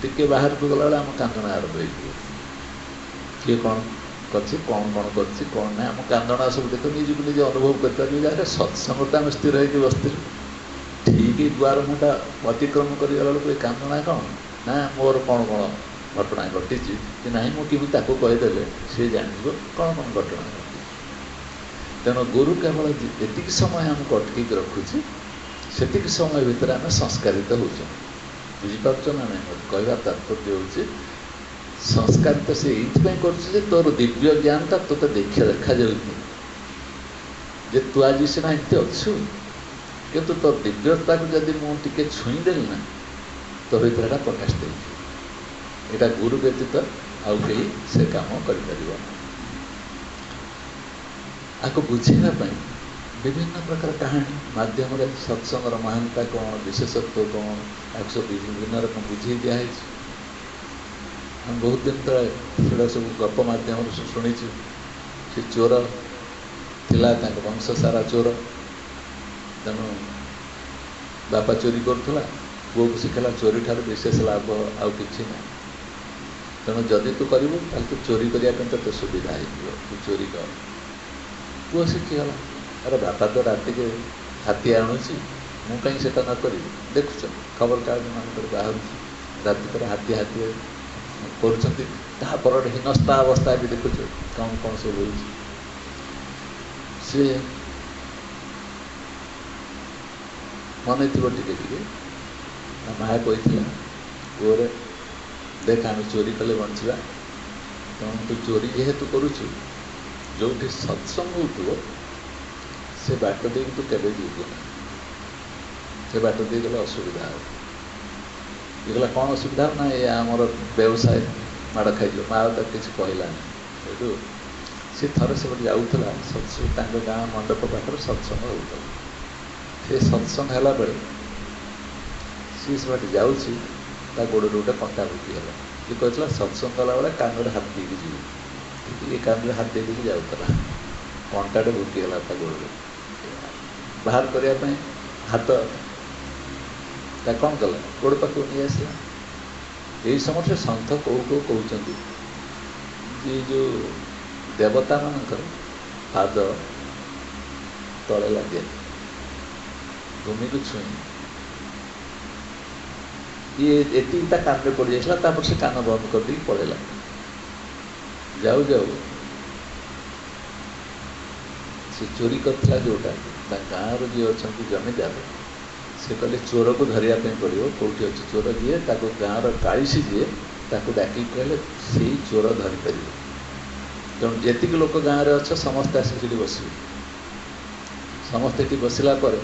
ଟିକେ ବାହାରକୁ ଗଲାବେଳେ ଆମ କାନ୍ଦଣା ଆରମ୍ଭ ହେଇଯିବ। କିଏ କ'ଣ କରିଛି, କ'ଣ କରିଛି, କ'ଣ ନାହିଁ, ଆମ କାନ୍ଦଣା ସବୁ ଦେଖ, ନିଜକୁ ନିଜେ ଅନୁଭବ କରିପାରିବୁ। ଯାହାର ସତ୍ସଙ୍ଗ ତ ଆମେ ସ୍ଥିର ହେଇକି ବସିଥିଲୁ, ଠିକ୍ ଦୁଆର ମୁହଁଟା ଅତିକ୍ରମ କରିଗଲା ବେଳକୁ ଏ କାନ୍ଦଣା କ'ଣ ନା ମୋର କ'ଣ ଘଟଣା ଘଟିଛି କି ନାହିଁ, ମୁଁ କେମିତି ତାକୁ କହିଦେଲେ ସେ ଜାଣିଯିବ କ'ଣ ଘଟଣା ଘଟିଛି। ତେଣୁ ଗୁରୁ କେବଳ ଏତିକି ସମୟ ଆମକୁ ଅଟକେଇକି ରଖୁଛି, ସେତିକି ସମୟ ଭିତରେ ଆମେ ସଂସ୍କାରିତ ହେଉଛୁ। ବୁଝିପାରୁଛ ନା ନାହିଁ? ମୋତେ କହିବା ତାତ୍ପର୍ଯ୍ୟ ହେଉଛି ସଂସ୍କାରିତ ସେ ଏଇଥିପାଇଁ କରୁଛି ଯେ ତୋର ଦିବ୍ୟ ଜ୍ଞାନଟା ତୋତେ ଦେଖାଯାଉଛି, ଯେ ତୁ ଆଜି ସିନା ଏମିତି ଅଛୁ, କିନ୍ତୁ ତୋ ଦିବ୍ୟତାକୁ ଯଦି ମୁଁ ଟିକେ ଛୁଇଁଦେଲି ନା, ତୋ ଭିତରେ ଏଇଟା ପ୍ରକାଶ ଦେଇଛି। ଏଇଟା ଗୁରୁ ବ୍ୟତୀତ ଆଉ କେହି ସେ କାମ କରିପାରିବ ନାହିଁ। ଆକୁ ବୁଝେଇବା ପାଇଁ ବିଭିନ୍ନ ପ୍ରକାର କାହାଣୀ ମାଧ୍ୟମରେ ସତ୍ସଙ୍ଗର ମହାନତା କ'ଣ, ବିଶେଷତ୍ୱ କ'ଣ, ଆକୁ ସବୁ ବିଭିନ୍ନ ରକମ ବୁଝେଇ ଦିଆହେଇଛି। ଆମେ ବହୁତ ଦିନ ତଳେ ସେଗୁଡ଼ା ସବୁ ଗପ ମାଧ୍ୟମରେ ଶୁଣିଛୁ। ସେ ଚୋର ଥିଲା, ତାଙ୍କ ବଂଶ ସାରା ଚୋର, ତେଣୁ ବାପା ଚୋରି କରୁଥିଲା, ପୁଅକୁ ଶିଖିଲା ଚୋରି ଠାରୁ ବିଶେଷ ଲାଭ ଆଉ କିଛି ନାହିଁ। ତେଣୁ ଯଦି ତୁ କରିବୁ ତାହେଲେ ତୁ ଚୋରି କରିବା ପାଇଁ ତୋତେ ସୁବିଧା ହେଇଯିବ, ତୁ ଚୋରି କର। ପୁଅ ଶିଖିଗଲା, ଆରେ ବାପା ତ ରାତିରେ ହାତୀ ଆଣୁଛି, ମୁଁ କାହିଁକି ସେଟା ନ କରିବି। ଦେଖୁଛ ଖବରକାଗଜ ମାନଙ୍କରେ ବାହାରୁଛି ରାତିକରେ ହାତୀ କରୁଛନ୍ତି, ତାପରେ ହୀନସ୍ତା ଅବସ୍ଥା ବି ଦେଖୁଛ କ'ଣ ସବୁ ହେଉଛି। ସିଏ ମନେ ଥିବ ଟିକେ ଟିକେ ତା ମାଆ କହିଥିଲା, ପୁଅରେ ଦେଖ ଆମେ ଚୋରି କଲେ ବଞ୍ଚିବା, ତେଣୁ ତୁ ଚୋରି ଯେହେତୁ କରୁଛୁ ଯେଉଁଠି ସତ୍ସଙ୍ଗ ହେଉଥିବ ସେ ବାଟ ଦେଇକି ତୁ କେବେ ଯିବୁ ନା, ସେ ବାଟ ଦେଇ ଗଲେ ଅସୁବିଧା ହେବ। ଇଏ କହିଲା କ'ଣ ଅସୁବିଧା ହେବ ନା, ଏ ଆମର ବ୍ୟବସାୟ ମାଡ଼ ଖାଇଯିବ। ମା ଆଉ ତାକୁ କିଛି କହିଲାନି। ସେଇଠୁ ସେ ଥରେ ସେପଟେ ଯାଉଥିଲା, ତାଙ୍କ ଗାଁ ମଣ୍ଡପ ପାଖରେ ସତ୍ସଙ୍ଗ ହେଉଥିଲା। ସେ ସତ୍ସଙ୍ଗ ହେଲାବେଳେ ସିଏ ସେପଟେ ଯାଉଛି, ତା ଗୋଡ଼ରେ ଗୋଟେ କଣ୍ଟା ଭୁକିଗଲା। ସିଏ କହିଥିଲା ସତ୍ସଙ୍ଗ କଲାବେଳେ କାନରେ ହାତ ଦେଇକି ଯିବୁ, କିନ୍ତୁ ଏ କାନରେ ହାତ ଦେଇକି ଯାଉଥିଲା, କଣ୍ଟାଟେ ଭୁକିଗଲା ତା ଗୋଡ଼ରେ। ବାହାର କରିବା ପାଇଁ ହାତ ତା କ'ଣ କଲା, ଗୋଡ଼ ପାଖକୁ ନେଇ ଆସିଲା। ଏଇ ସମୟରେ ସନ୍ଥ କହୁଛନ୍ତି ଯେ ଯେଉଁ ଦେବତାମାନଙ୍କର ପାଦ ତଳେ ଲାଗେ, ଭୂମିକୁ ଛୁଇଁ। ଇଏ ଏତିକି ତା କାନରେ ପଡ଼ିଯାଇଥିଲା, ତାପରେ ସେ କାନ ବନ୍ଦ କରିଦେଇକି ପଳେଇଲା। ଯାଉ ଯାଉ ସେ ଚୋରି କରିଥିଲା ଯେଉଁଟା, ତା ଗାଁର ଯିଏ ଅଛନ୍ତି ଜମିଦାର, ସେ କହିଲେ ଚୋରକୁ ଧରିବା ପାଇଁ ପଡ଼ିବ, କେଉଁଠି ଅଛି ଚୋର ଯିଏ, ତାକୁ ଗାଁର କାଳିଶୀ ଯିଏ ତାକୁ ଡାକିକି କହିଲେ ସେଇ ଚୋର ଧରିପାରିବ। ତେଣୁ ଯେତିକି ଲୋକ ଗାଁରେ ଅଛ ସମସ୍ତେ ଆସିକି ସେଠି ବସିବେ। ସମସ୍ତେ ଏଠି ବସିଲା ପରେ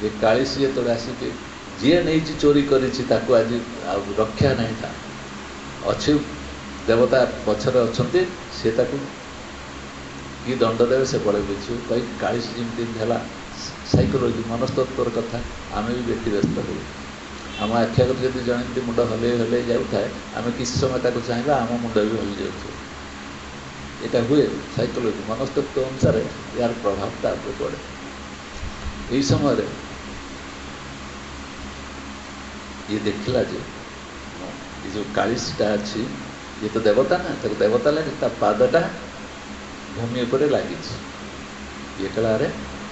ଯେ କାଳିଶୀ ଯେତେବେଳେ ଆସିକି ଯିଏ ନେଇଛି ଚୋରି କରିଛି ତାକୁ ଆଜି ଆଉ ରକ୍ଷା ନାହିଁ, ତା ଅଛି ଦେବତା ପଛରେ ଅଛନ୍ତି, ସେ ତାକୁ କି ଦଣ୍ଡ ଦେବେ ସେ ବଳେ ବୁଝିବ କହି କାଳିଶୀ ଯେମିତି ହେଲା ସାଇକୋଲୋଜି ମନସ୍ତତ୍ୱର କଥା ଆମେ ବି ବ୍ୟତିବ୍ୟସ୍ତ ହଉ। ଆମ ଆଖି ଆଗରେ ଯଦି ଜଣେ ଏମିତି ମୁଣ୍ଡ ହଲେଇ ଯାଉଥାଏ, ଆମେ କିଛି ସମୟ ତାକୁ ଚାହିଁବା ଆମ ମୁଣ୍ଡ ବି ହଲି ଯାଉଥିବ। এটা ହୁଏ ସାଇକୋଲୋଜି ମନସ୍ତତ୍ୱ ଅନୁସାରେ ଏହାର ପ୍ରଭାବ ତା ଉପରେ ପଡ଼େ। ଏହି ସମୟରେ ଇଏ ଦେଖିଲା ଯେ ଏ ଯେଉଁ କାଳିଶୀଟା ଅଛି ଇଏ ତ ଦେବତା ନା, ତାକୁ ଦେବତା ଲାଗେ, ତା ପାଦଟା ଭୂମି ଉପରେ ଲାଗିଛି। ଇଏ କଳାରେ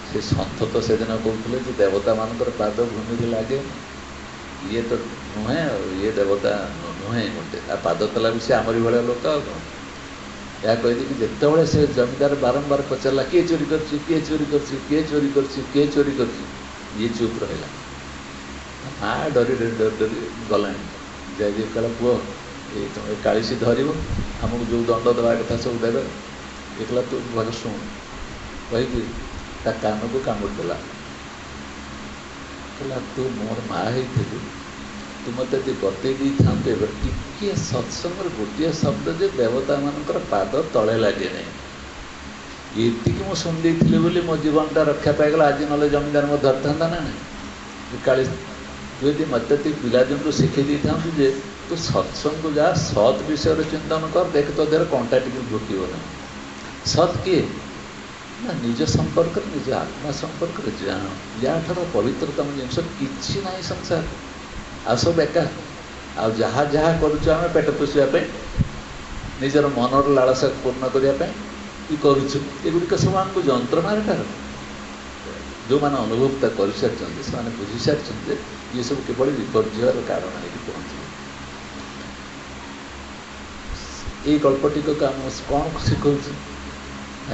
ସେ ସନ୍ଥ ତ ସେଦିନ କହୁଥିଲେ ଯେ ଦେବତାମାନଙ୍କର ପାଦ ଭୂମିରେ ଲାଗେ, ଇଏ ତ ନୁହେଁ, ଆଉ ଇଏ ଦେବତା ନୁହେଁ ଗୋଟେ, ତା ପାଦ ତ ଲାଗୁଛି ଆମରି ଭଳିଆ ଲୋକ ଆଉ କ'ଣ। ଏହା କହିଦେଇକି ଯେତେବେଳେ ସେ ଜମିଦାର ବାରମ୍ବାର ପଚାରିଲା କିଏ ଚୋରି କରିଛି, କିଏ ଚୋରି କରିଛି, କିଏ ଚୋରି କରିଛି, କିଏ ଚୋରି କରିଛି, ଇଏ ଚୁପ୍ ରହିଲା। ମା ଡରି ଗଲାଣି। ଯାଇ କହିଲା ପୁଅ ଏ କାଳିଶୀ ଧରିବ, ଆମକୁ ଯେଉଁ ଦଣ୍ଡ ଦେବା କଥା ସବୁ ଦେବେ, ଏ କହିଲା ତୁ ଭଲ ଶୁଣ କହିକି ତା କାନକୁ କାମୁଡ଼ି ଦେଲା। କହିଲା ତୁ ମୋର ମା ହେଇଥିଲୁ, ତୁ ମୋତେ ଯଦି ବତେଇ ଦେଇଥାନ୍ତୁ ଏବେ ଟିକିଏ ସତ୍ସଙ୍ଗର ଗୋଟିଏ ଶବ୍ଦ ଯେ ଦେବତାମାନଙ୍କର ପାଦ ତଳେ ଲାଗେ ନାହିଁ, ଏତିକି ମୁଁ ଶୁଣି ଦେଇଥିଲି ବୋଲି ମୋ ଜୀବନଟା ରକ୍ଷା ପାଇଗଲା। ଆଜି ନହେଲେ ଜମିଦାର ମୋତେ ଧରିଥାନ୍ତା ନା ନାହିଁ। କାଳି ତୁ ଯଦି ମୋତେ ତୁ ପିଲାଦିନରୁ ଶିଖେଇ ଦେଇଥାନ୍ତୁ ଯେ ତୁ ସତ୍ସଙ୍ଗକୁ ଯା, ସତ୍ ବିଷୟରେ ଚିନ୍ତନ କର, ଦେଖ ତୋ ଦେହରେ କଣ୍ଟା ଟିକେ ଢୁକିବ ନାହିଁ। ସତ୍ କିଏ ନା ନିଜ ସମ୍ପର୍କରେ, ନିଜ ଆତ୍ମା ସମ୍ପର୍କରେ ଜାଣ। ୟାଠାରୁ ପବିତ୍ରତମ ଜିନିଷ କିଛି ନାହିଁ ସଂସାର, ଆଉ ସବୁ ବେକାର। ଆଉ ଯାହା ଯାହା କରୁଛୁ ଆମେ ପେଟ ପୋଷିବା ପାଇଁ, ନିଜର ମନର ଲାଳସା ପୂର୍ଣ୍ଣ କରିବା ପାଇଁ କି କରୁଛୁ, ଏଗୁଡ଼ିକ ସବୁ ଆମକୁ ଯନ୍ତ୍ରଣାରେ କାରଣ। ଯେଉଁମାନେ ଅନୁଭବଟା କରିସାରିଛନ୍ତି ସେମାନେ ବୁଝିସାରିଛନ୍ତି ଯେ ଇଏ ସବୁ କିଭଳି ବିପର୍ଯ୍ୟୟର କାରଣ ହେଇକି ପହଞ୍ଚିବ। ଏଇ ଗଳ୍ପଟିକୁ ଆମେ କ'ଣ ଶିଖଉଛି,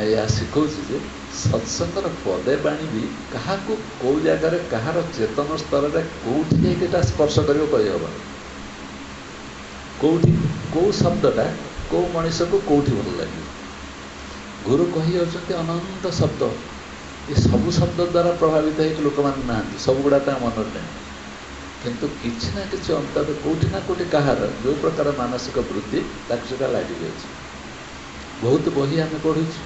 ଏହା ଶିଖଉଛି ଯେ ସତ୍ସଙ୍ଗର ପଦେ ବାଣୀ ବି କାହାକୁ କେଉଁ ଜାଗାରେ କାହାର ଚେତନ ସ୍ତରରେ କେଉଁଠି ଯାଇକି ଏଟା ସ୍ପର୍ଶ କରିବ କହିହେବନି। କେଉଁଠି କେଉଁ ଶବ୍ଦଟା କେଉଁ ମଣିଷକୁ କେଉଁଠି ଭଲ ଲାଗିବ। ଗୁରୁ କହିଯାଉଛନ୍ତି ଅନନ୍ତ ଶବ୍ଦ, ଏ ସବୁ ଶବ୍ଦ ଦ୍ୱାରା ପ୍ରଭାବିତ ହେଇକି ଲୋକମାନେ ନାହାନ୍ତି, ସବୁଗୁଡ଼ା ତାଙ୍କ ମନରେ ନାହିଁ। କିନ୍ତୁ କିଛି ନା କିଛି ଅନ୍ତରରେ କେଉଁଠି ନା କେଉଁଠି କାହାର ଯେଉଁ ପ୍ରକାର ମାନସିକ ବୃତ୍ତି ତାକୁ ସେଇଟା ଲାଗିଯାଉଛି। ବହୁତ ବହି ଆମେ ପଢ଼ୁଛୁ,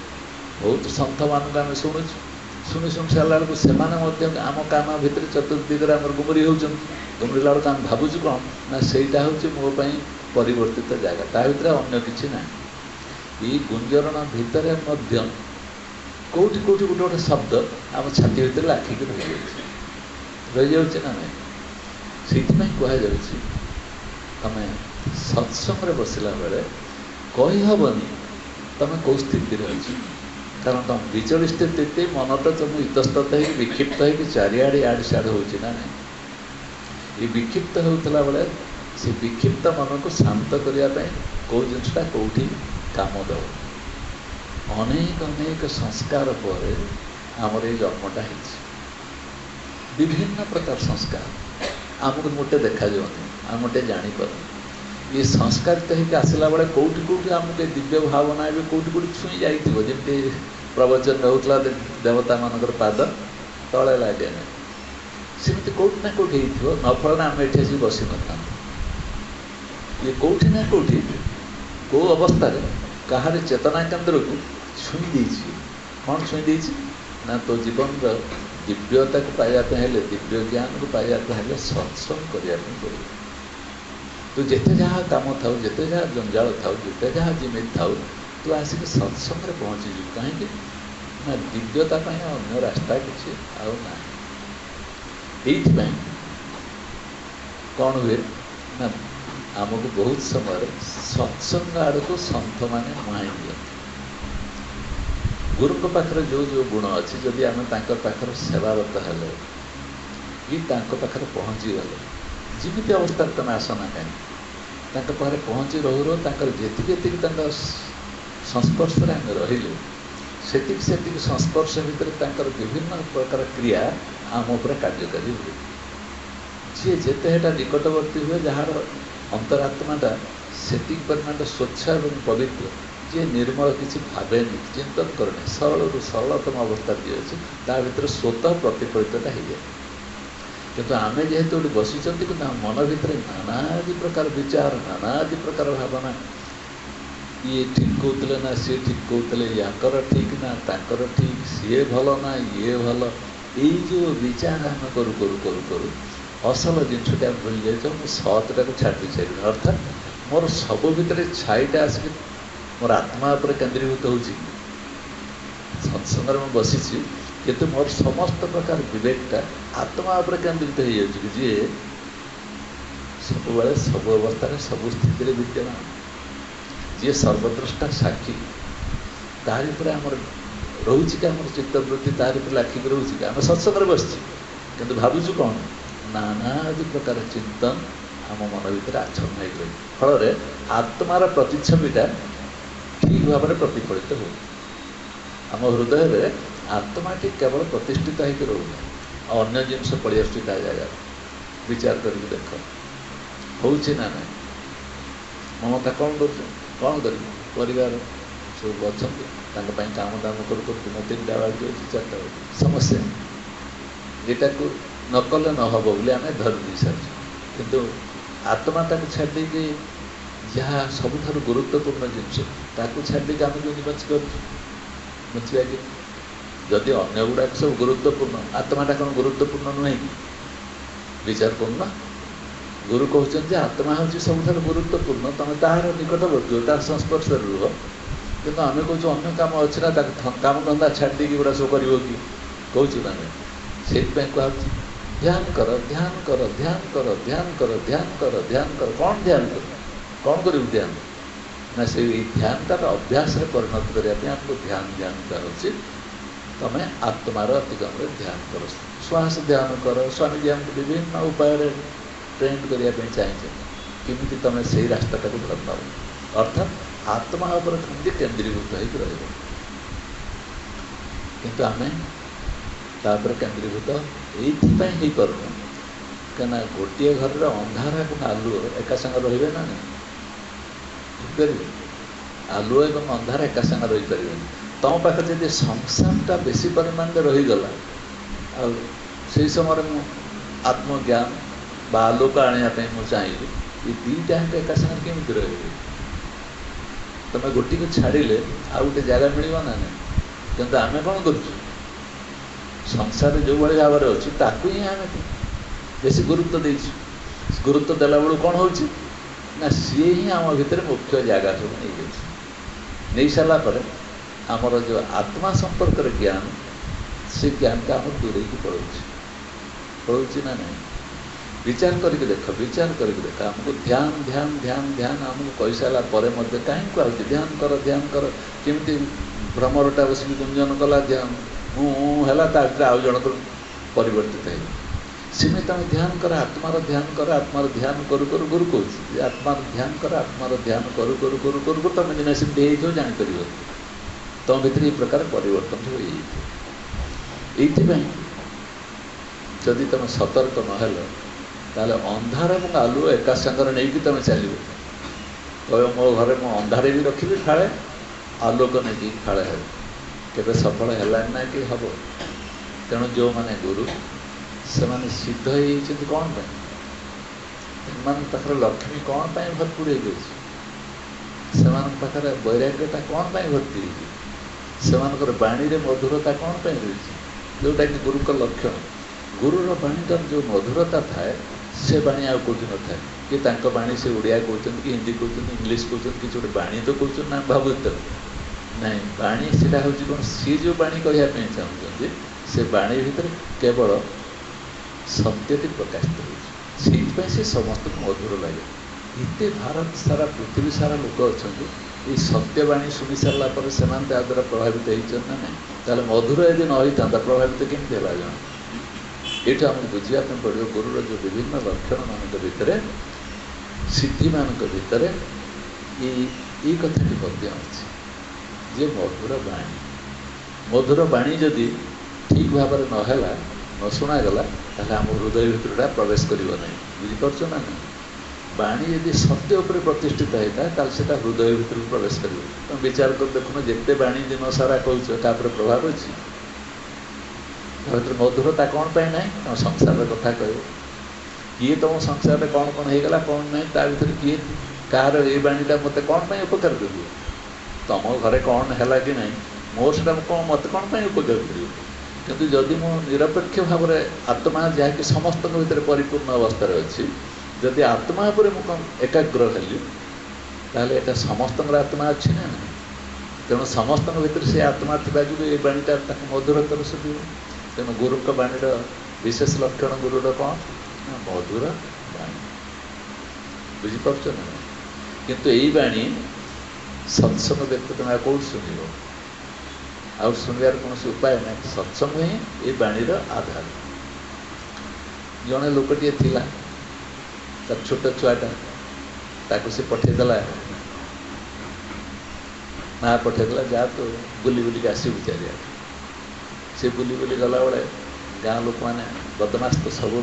ବହୁତ ସନ୍ଥମାନଙ୍କୁ ଆମେ ଶୁଣୁଛୁ, ଶୁଣି ସାରିଲା ବେଳକୁ ସେମାନେ ମଧ୍ୟ ଆମ କାନ ଭିତରେ ଚତୁର୍ଦିଗରେ ଆମର ଗୁମରି ହେଉଛନ୍ତି। ଗୁମରିଲା ବେଳକୁ ଆମେ ଭାବୁଛୁ କ'ଣ ନା ସେଇଟା ହେଉଛି ମୋ ପାଇଁ ପରିବର୍ତ୍ତିତ ଜାଗା, ତା ଭିତରେ ଅନ୍ୟ କିଛି ନାହିଁ। ଏଇ ଗୁଞ୍ଜରଣ ଭିତରେ ମଧ୍ୟ କେଉଁଠି କେଉଁଠି ଗୋଟେ ଗୋଟେ ଶବ୍ଦ ଆମ ଛାତି ଭିତରେ ଲାଖିକି ରହିଯାଉଛି ନା ନାହିଁ। ସେଇଥିପାଇଁ କୁହାଯାଉଛି ତମେ ସତ୍ସଙ୍ଗରେ ବସିଲା ବେଳେ କହିହେବନି ତୁମେ କେଉଁ ସ୍ଥିତିରେ ଅଛ, କାରଣ ତୁମ ବିଚଳିତ ସ୍ଥିତି ମନଟା ତୁମ ଇତସ୍ତତ ହେଇକି ବିକ୍ଷିପ୍ତ ହେଇକି ଚାରିଆଡ଼େ ଇଆଡ଼େ ସିଆଡ଼େ ହେଉଛି ନା ନାହିଁ। ଏ ବିକ୍ଷିପ୍ତ ହେଉଥିଲା ବେଳେ ସେ ବିକ୍ଷିପ୍ତ ମନକୁ ଶାନ୍ତ କରିବା ପାଇଁ କେଉଁ ଜିନିଷଟା କେଉଁଠି କାମ ଦେବ। ଅନେକ ଅନେକ ସଂସ୍କାର ପରେ ଆମର ଏଇ ଜନ୍ମଟା ହେଇଛି। ବିଭିନ୍ନ ପ୍ରକାର ସଂସ୍କାର ଆମକୁ ମୋଟେ ଦେଖାଯାଉନି, ଆମେ ମୋଟେ ଜାଣିପାରୁନି। ये संस्कारित ହେଇକି ଆସିଲା ବେଳେ କେଉଁଠି କେଉଁଠି ଆମକୁ ଏ ଦିବ୍ୟ ଭାବନା ଏବେ କେଉଁଠି କେଉଁଠି ଛୁଇଁ ଯାଇଥିବ। ଯେମିତି ପ୍ରବଚନ ହେଉଥିଲା ଦେବତାମାନଙ୍କର ପାଦ ତଳେ ଲାଗେ ନାହିଁ, ସେମିତି କେଉଁଠି ନା କେଉଁଠି ହେଇଥିବ। ନଫଳରେ ଆମେ ଏଠି ଆସିକି ବସିନଥାନ୍ତୁ। ଇଏ କେଉଁଠି ନା କେଉଁଠି କେଉଁ ଅବସ୍ଥାରେ କାହାରି ଚେତନା କେନ୍ଦ୍ରକୁ ଛୁଇଁ ଦେଇଛି। କ'ଣ ଛୁଇଁ ଦେଇଛି ନା ତୋ ଜୀବନର ଦିବ୍ୟତାକୁ ପାଇବା ପାଇଁ ହେଲେ, ଦିବ୍ୟ ଜ୍ଞାନକୁ ପାଇବା ପାଇଁ ହେଲେ ସତ୍ସଙ୍ଗ କରିବା ପାଇଁ ପଡ଼ିବ। ତୁ ଯେତେ ଯାହା କାମ ଥାଉ, ଯେତେ ଯାହା ଜଞ୍ଜାଳ ଥାଉ, ଯେତେ ଯାହା ଯେମିତି ଥାଉ, ତୁ ଆସିକି ସତ୍ସଙ୍ଗରେ ପହଞ୍ଚିଯିବୁ। କାହିଁକି ନା ଦିବ୍ୟତା ପାଇଁ ଅନ୍ୟ ରାସ୍ତା କିଛି ଆଉ ନାହିଁ। ଏଇଥିପାଇଁ କ'ଣ ହୁଏ ନା ଆମକୁ ବହୁତ ସମୟରେ ସତ୍ସଙ୍ଗ ଆଡ଼କୁ ସନ୍ଥମାନେ ମୁହାଁଇ ଦିଅନ୍ତି। ଗୁରୁଙ୍କ ପାଖରେ ଯେଉଁ ଯେଉଁ ଗୁଣ ଅଛି, ଯଦି ଆମେ ତାଙ୍କ ପାଖରେ ସେବାରତ ହେଲେ କି ତାଙ୍କ ପାଖରେ ପହଞ୍ଚିଗଲେ, ଯେମିତି ଅବସ୍ଥାରେ ତୁମେ ଆସ ନା କାହିଁକି, ତାଙ୍କ ପାଖରେ ପହଞ୍ଚି ରହୁ ରହୁ ତାଙ୍କର ଯେତିକି ଯେତିକି ତାଙ୍କ ସଂସ୍ପର୍ଶରେ ଆମେ ରହିଲେ, ସେତିକି ସେତିକି ସଂସ୍ପର୍ଶ ଭିତରେ ତାଙ୍କର ବିଭିନ୍ନ ପ୍ରକାର କ୍ରିୟା ଆମ ଉପରେ କାର୍ଯ୍ୟକାରୀ ହୁଏ। ଯିଏ ଯେତେ ହେଟା ନିକଟବର୍ତ୍ତୀ ହୁଏ, ଯାହାର ଅନ୍ତରାତ୍ମାଟା ସେତିକି ପରିମାଣରେ ସ୍ୱଚ୍ଛ ଏବଂ ପବିତ୍ର, ଯିଏ ନିର୍ମଳ କିଛି ଭାବେନି, ଚିନ୍ତନ କରେନି, ସରଳରୁ ସରଳତମ ଅବସ୍ଥା ଯିଏ ଅଛି, ତା ଭିତରେ ସ୍ୱତଃ ପ୍ରତିଫଳିତଟା ହେଇଯାଏ। କିନ୍ତୁ ଆମେ ଯେହେତୁ ଏଠି ବସିଛନ୍ତି, କିନ୍ତୁ ଆମ ମନ ଭିତରେ ନାନାଦି ପ୍ରକାର ବିଚାର, ନାନାଦି ପ୍ରକାର ଭାବନା, ଇଏ ଠିକ୍ କହୁଥିଲେ ନା ସିଏ ଠିକ୍ କହୁଥିଲେ, ୟାଙ୍କର ଠିକ୍ ନା ତାଙ୍କର ଠିକ୍, ସିଏ ଭଲ ନା ଇଏ ଭଲ, ଏଇ ଯେଉଁ ବିଚାର ଆମେ କରୁ କରୁ କରୁ କରୁ ଅସଲ ଜିନିଷଟା ଆମେ ଭୁଲିଯାଇଛ। ମୁଁ ସତ୍ଟାକୁ ଛାଡ଼ି ସାରିଲିଣି। ଅର୍ଥାତ୍ ମୋର ସବୁ ଭିତରେ ଛାଇଟା ଆସିକି ମୋର ଆତ୍ମା ଉପରେ କେନ୍ଦ୍ରୀଭୂତ ହେଉଛି। ସତ୍ସଙ୍ଗରେ ମୁଁ ବସିଛି, କିନ୍ତୁ ମୋର ସମସ୍ତ ପ୍ରକାର ବିବେକଟା ଆତ୍ମା ଉପରେ କେନ୍ଦ୍ରିତ ହେଇଯାଉଛି, କି ଯିଏ ସବୁବେଳେ ସବୁ ଅବସ୍ଥାରେ ସବୁ ସ୍ଥିତିରେ ବିଦ୍ୟମାନ, ଯିଏ ସର୍ବଦ୍ରଷ୍ଟା ସାକ୍ଷୀ। ତାରି ଉପରେ ଆମର ରହୁଛି କି ଆମର ଚିତ୍ତବୃତ୍ତି ତାରି ଉପରେ ଲାଖିକି ରହୁଛି କି ଆମେ ସତ୍ସଙ୍ଗରେ ବସିଛୁ, କିନ୍ତୁ ଭାବୁଛୁ କ'ଣ ନାନାଦି ପ୍ରକାର ଚିନ୍ତନ ଆମ ମନ ଭିତରେ ଆଚ୍ଛନ୍ନ ହେଇକି ରହିଛି। ଫଳରେ ଆତ୍ମାର ପ୍ରତିଛବିଟା ଠିକ୍ ଭାବରେ ପ୍ରତିଫଳିତ ହୁଏ। ଆମ ହୃଦୟରେ ଆତ୍ମାଟି କେବଳ ପ୍ରତିଷ୍ଠିତ ହେଇକି ରହୁନି, ଆଉ ଅନ୍ୟ ଜିନିଷ ପଳେଇ ଆସୁଛି ତା ଜାଗାରେ। ବିଚାର କରିକି ଦେଖ ହେଉଛି ନା ନାହିଁ। ମମତା କ'ଣ କରୁଛୁ, କ'ଣ କରିବୁ? ପରିବାର ସବୁ ଅଛନ୍ତି, ତାଙ୍କ ପାଇଁ କାମ ଦାମ କରୁ କରୁ ଦିନ 3ଟା ବାଜିଯାଉଛି, 4ଟା ବାଜିଯାଉଛି। ସମସ୍ୟା ଏଇଟାକୁ ନ କଲେ ନ ହେବ ବୋଲି ଆମେ ଧରି ଦେଇ ସାରିଛୁ। କିନ୍ତୁ ଆତ୍ମାଟାକୁ ଛାଡ଼ି ଦେଇକି ଯାହା ସବୁଠାରୁ ଗୁରୁତ୍ୱପୂର୍ଣ୍ଣ ଜିନିଷ, ତାକୁ ଛାଡ଼ି ଦେଇକି ଆମେ କେମିତି ବଞ୍ଚିପାରୁଛୁ? ବଞ୍ଚିବା କି? ଯଦି ଅନ୍ୟ ଗୁଡ଼ାକ ସବୁ ଗୁରୁତ୍ୱପୂର୍ଣ୍ଣ, ଆତ୍ମାଟା କ'ଣ ଗୁରୁତ୍ୱପୂର୍ଣ୍ଣ ନୁହେଁ କି? ବିଚାର କରୁନ। ଗୁରୁ କହୁଛନ୍ତି ଯେ ଆତ୍ମା ହେଉଛି ସବୁଠାରୁ ଗୁରୁତ୍ୱପୂର୍ଣ୍ଣ, ତୁମେ ତାହାର ନିକଟବର୍ତ୍ତୀ, ତାର ସଂସ୍ପର୍ଶରେ ରୁହ। କିନ୍ତୁ ଆମେ କହୁଛୁ ଅନ୍ୟ କାମ ଅଛି ନା, ତାକୁ କାମଧନ୍ଦା ଛାଡ଼ି ଦେଇକି ଏଗୁଡ଼ା ସବୁ କରିବ କି? କହୁଛୁ ନା ନାହିଁ। ସେଇଥିପାଇଁ କୁହାହେଉଛି ଧ୍ୟାନ କର, ଧ୍ୟାନ କର, ଧ୍ୟାନ କର, ଧ୍ୟାନ କର, ଧ୍ୟାନ କର, ଧ୍ୟାନ କର। କ'ଣ ଧ୍ୟାନ କର? କ'ଣ କରିବୁ ଧ୍ୟାନ? ନା ସେଇ ଧ୍ୟାନଟାର ଅଭ୍ୟାସରେ ପରିଣତ କରିବା ପାଇଁ ଆମକୁ ଧ୍ୟାନ ହେଉଛି ତୁମେ ଆତ୍ମାର ଅତିକ୍ରମରେ ଧ୍ୟାନ କର, ଶ୍ୱାସ ଧ୍ୟାନ କର। ସ୍ୱାମୀଜୀ ଆମକୁ ବିଭିନ୍ନ ଉପାୟରେ ଟ୍ରେଣ୍ଡ କରିବା ପାଇଁ ଚାହିଁଛନ୍ତି, କେମିତି ତୁମେ ସେଇ ରାସ୍ତାଟାକୁ ଧରି ନେବ। ଅର୍ଥାତ୍ ଆତ୍ମା ଉପରେ କେମିତି କେନ୍ଦ୍ରୀଭୂତ ହେଇକି ରହିବ। କିନ୍ତୁ ଆମେ ତାପରେ କେନ୍ଦ୍ରୀଭୂତ ଏଇଥିପାଇଁ ହେଇପାରୁନୁ, କାହିଁକିନା ଗୋଟିଏ ଘରର ଅନ୍ଧାର ଏବଂ ଆଲୁଅ ଏକା ସାଙ୍ଗରେ ରହିବେ ନା ନାହିଁ? ବୁଝିପାରିବେ? ଆଲୁଅ ଏବଂ ଅନ୍ଧାର ଏକା ସାଙ୍ଗରେ ରହିପାରିବେନି। ତୁମ ପାଖରେ ଯଦି ସଂସାରଟା ବେଶୀ ପରିମାଣରେ ରହିଗଲା, ଆଉ ସେଇ ସମୟରେ ମୁଁ ଆତ୍ମଜ୍ଞାନ ବା ଆଲୋକ ଆଣିବା ପାଇଁ ମୁଁ ଚାହିଁବି, ଏ ଦୁଇଟା ଯାକ ଏକା ସାଙ୍ଗରେ କେମିତି ରହିବେ? ତୁମେ ଗୋଟିକୁ ଛାଡ଼ିଲେ ଆଉ ଗୋଟେ ଜାଗା ମିଳିବ ନା ନାହିଁ? କିନ୍ତୁ ଆମେ କ'ଣ କରୁଛୁ? ସଂସାରରେ ଯେଉଁଭଳି ଭାବରେ ଅଛି ତାକୁ ହିଁ ଆମେ ବେଶୀ ଗୁରୁତ୍ୱ ଦେଇଛୁ। ଗୁରୁତ୍ୱ ଦେଲା ବେଳକୁ କ'ଣ ହେଉଛି ନା ସିଏ ହିଁ ଆମ ଭିତରେ ମୁଖ୍ୟ ଜାଗା ସବୁ ନେଇଯାଉଛି। ନେଇସାରିଲା ପରେ ଆମର ଯେଉଁ ଆତ୍ମା ସମ୍ପର୍କରେ ଜ୍ଞାନ, ସେ ଜ୍ଞାନଟା ଆମର ଦୂରେଇକି ପଳାଉଛି ନା ନାହିଁ? विचार करके देख, विचार करके देख। आमको ध्यान ध्यान ध्यान ध्यान आमको कही सारा पर कहीं कहूँ ध्यान कर केमती भ्रमरटा बस गुंजन कला ध्यान है आउ जनक परिवर्तित है सेमती तुम ध्यान कर आत्मार ध्यान कर आत्मार ध्यान करू करू गुरु कहूँ आत्मार ध्यान कर आत्मार ध्यान करू करू करू करू तुम दिन सेमती हो जापर तुम भीतर ये प्रकार परिवर्तन हो जदि तुम सतर्क नहल ताले अंधार और आलुओ एका संगर नहीं तुम चलो कह मो घर मु अंधारे भी रखी फाड़े आलोक नहीं फाड़े है केवे सफल है ना कि हम तेणु जो मैंने गुरु से मैंने सिद्ध होती कौन पाखे लक्ष्मी कौन पाई भरपूर हो पाखे वैराग्यता कौन पाई भर्ती हो बाणी रे मधुरता कौन पाई रही जोटा कि गुरु का लक्षण गुरुर बाणीटार जो मधुरता थाए से बाणी आउ कौटी न था कि बाणी से ओडिया कहते कि हिंदी कहते इंग्लीश कहते कि गोटे बाणी तो कहते ना भावुत नहीं बाणी से कौन सी जो बाणी कहवाई चाहते से बाणी भितर केवल सत्यटी प्रकाशित हो से समस्त मधुर लगे इतने भारत सारा पृथ्वी सारा लोक अच्छा ये सत्यवाणी शुणी सारा पर से द्वारा प्रभावित होना ना ताले मधुर यदि न होता प्रभावित केमती है जन ये आमको बुझापी पड़ो गुरुर जो विभिन्न लक्षण मान भर सिद्धि मान भर ये कथाटी अच्छी जे मधुर बाणी जदि ठीक भाव नहला न शुणागला ताले आम हृदय भितरटा प्रवेश करना बुझीपार ना ना बाणी यदि सत्य उपर प्रतिष्ठित होता है से हृदय भितर प्रवेश कर तुम विचार कर देखुन जिते बाणी दिन सारा कहूँ क्या प्रभाव अच्छी मधुरता कौन पाई ना तुम संसार कथा कह किए तुम संसार कौन कौन होगा कौन ना ता भर किए कार ये बाणीटा मत कौन पाई उपकार कर तुम घरे कौन है कि ना मो से कौन मत कौन पाई उपकार कर किंतु जदि मो निरपेक्ष भाव में आत्मा जहाँकि समस्त भीतर परिपूर्ण अवस्था अच्छी जदि आत्मा पर मुझे एकाग्र हेली ताले एटा समस्त आत्मा अच्छी ना ना तेणु समस्त भीतर से आत्मा थी जो ये बाणीटा मधुरतर सुधी तेणु गुरु का बाणीर विशेष लक्षण गुरुर कौन ना मधुर बाणी बुझीपार ना किंतु यही बाणी सत्संग व्यक्ति तुम कौट शुण आउ शुणवार कौन उपाय ना सत्संग ही ये बाणीर आधार जड़े लोकटे थिला तार छोट छुआटा ताको से पठेदेला माँ पठेदेला जा तो बुली बुलिक आसबू चारिया से बुली बुली गला बेले गाँ लोक मैंने बदमाश तो सब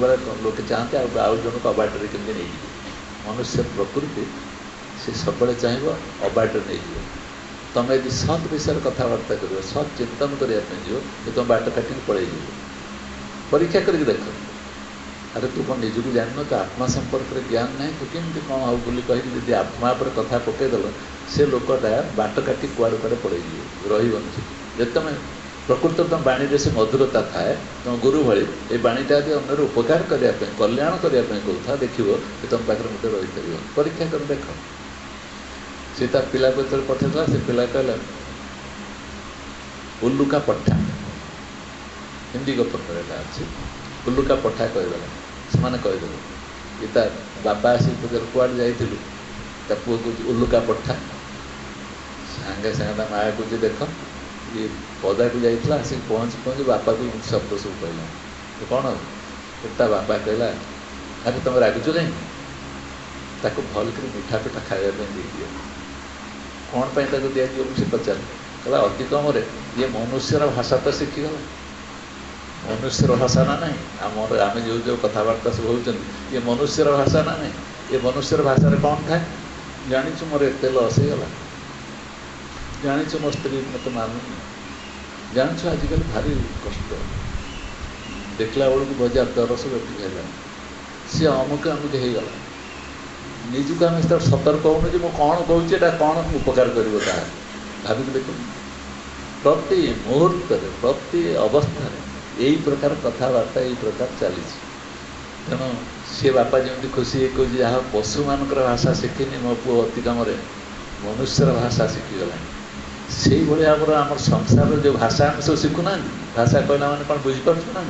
लोग चाहते आउ जन को अबाटर केमती नहीं मनुष्य प्रकृति से सब चाहिए अबाटर नहीं तुम यदि सत विषय कथबार्ता कर सत चिंतन करने कि तुम बाट काटिक पड़े परीक्षा करके देख अरे तू कौन निजक जान तो आत्मा संपर्क में ज्ञान ना तू केमती कौन हो बोली कही जी आत्मा पर कथा पकईदेल से लोकटा बाट काटि कुआड़े कुआड़े पड़े रही जब तुम प्रकृत तुम बाणी से मधुरता थाए तुम गुरु भाई ये बाणीटा यदि अन्यर उपकार करने कल्याण करने कहता देखो कि तुम पाखे मत रही परीक्षा कर देख सी पिला को जो पठेला से पिला कहला उल्लुका पट्टा हिंदी गपर अच्छी उल्लुका पट्टा कहीदेला से कहीदेले ये तार बाबा आसी कुआड़े जाइलु पुओ को उल्लुका पट्टा सांगे सांगे माँ को देख ये पदा को जाइला आसिक पहुँच पहुँच बापा को शब्द सब कहला तो कौन ता बापा कहला अरे तुम रागुच नहीं ताको भल कर मिठा पिठा खावाई दे दिए कौन पाई ताको दिया से पचार कहला अति कम ये मनुष्यर भाषा तो शिखीगला मनुष्यर भाषा ना नहीं आम जो जो कथबार्ता सब होती ये मनुष्यर भाषा ना नहीं ये मनुष्यर भाषा कौन थाए जानी मोर एत लस होगा जानी मो स्त्री मत मानुनी जान आजिकल भारी कष्ट देखला बेलू बजार 10 है सी अमुक अमुक होगला निजुक आम सतर्क होने मुझे कौन कहूँ कौन उपकार कर भाविक देख प्रति मुहूर्त प्रति अवस्था यही प्रकार कथबार्ता यही प्रकार चली तेणु सी बापा जमी खुशी कह जहाँ पशु मान भाषा शिखिनी मो पु अति कम मनुष्यर भाषा शिखीगला से भाई आम संसार जो भाषा आम सब शिखुना भाषा कहला मैंने कौन बुझीपार ना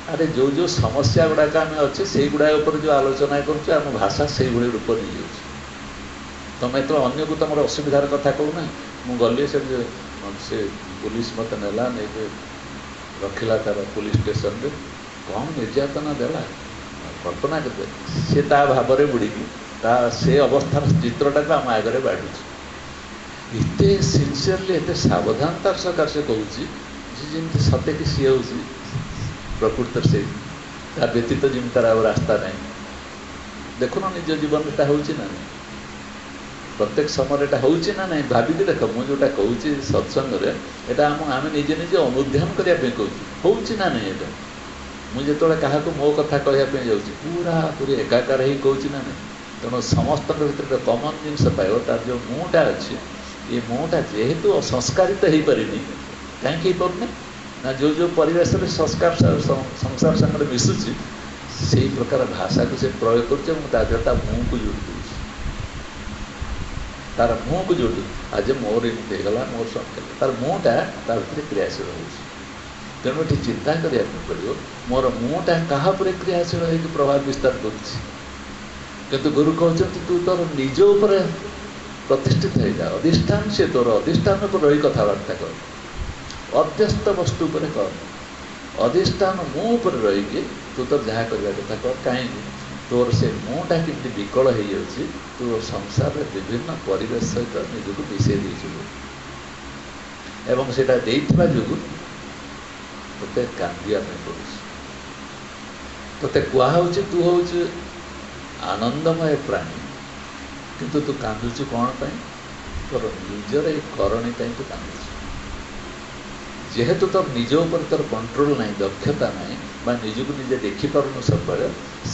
ଆରେ जो समस्या गुड़ाक आम अच्छे से गुड़ाक उपर जो आलोचना करुँ भाषा से रूप नहीं जाऊँ तुम तो अन्य को तुम असुविधार कथा कहूना मु गली से पुलिस मत नेला नहीं रखिला तार पुलिस स्टेशन रे कौन निर्यातना देला कल्पना करते सी भाव में बुड़ी से अवस्थार चित्रटा आम आगे बाढ़ एत सिनसीयरली एत सावधानतार सकाश से कहूँ जमी सते कि सी हूँ प्रकृत से व्यतीत जमी तार रास्ता ना देखुन निज जीवन में हूँ ना प्रत्येक समय यहाँ हूँ ना नहीं भाविक देख मुझा कहूँ सत्संग यहाँ आम निजे निजे अनुध्यान करने कहूँ ना नहीं यहाँ मुझे क्या मो कथा कहवाई जाऊँ पूरा पूरी एकाकार ही कहूँ ना नहीं तेणु समस्त भर कमन जिनस पाइब तार जो मुँटा अच्छी ये मुँटा जेहेतु संस्कारित हो पारिनी कहीं पारे ना जो परिवेश में संस्कार संसार सागर मिशुची से प्रकार भाषा को से प्रयोग कर मुँह को जोड़ दूँ तार मुँह को जोड़ आज मोर एमती होगा मोर सब तार मुँटा ता भर क्रियाशील हो तेणु ये चिंता करने पड़ो मोर मुँटा क्या क्रियाशील हो प्रभाव विस्तार कर गुरु कहते तू तोर निज उपर प्रतिष्ठित हो जा अधिष्ठान से तोर अधिष्ठान पर रही कथबार्ता कर अध्यस्त वस्तु पर कर अधिष्ठान मुँह पर रहीकि तू तोर जहाँ करवा कथा कर कहीं तोर से मुँटा केमती विकल हो जाऊँगी तू संसार में विभिन्न परिवेश सहित निजक मिसई देजु एवं सेटा देइथिबा जोगु तोते कांदिया पड़े तोते कहुच तू हूँ आनंदमय प्राणी किंतु तू कांदुचु कौन पाई तोर निजर ये करणी तू कांदुचु जेहेतु तोर निज उपर तोर कंट्रोल ना दक्षता ना निजक निजे देखिपारुनु सब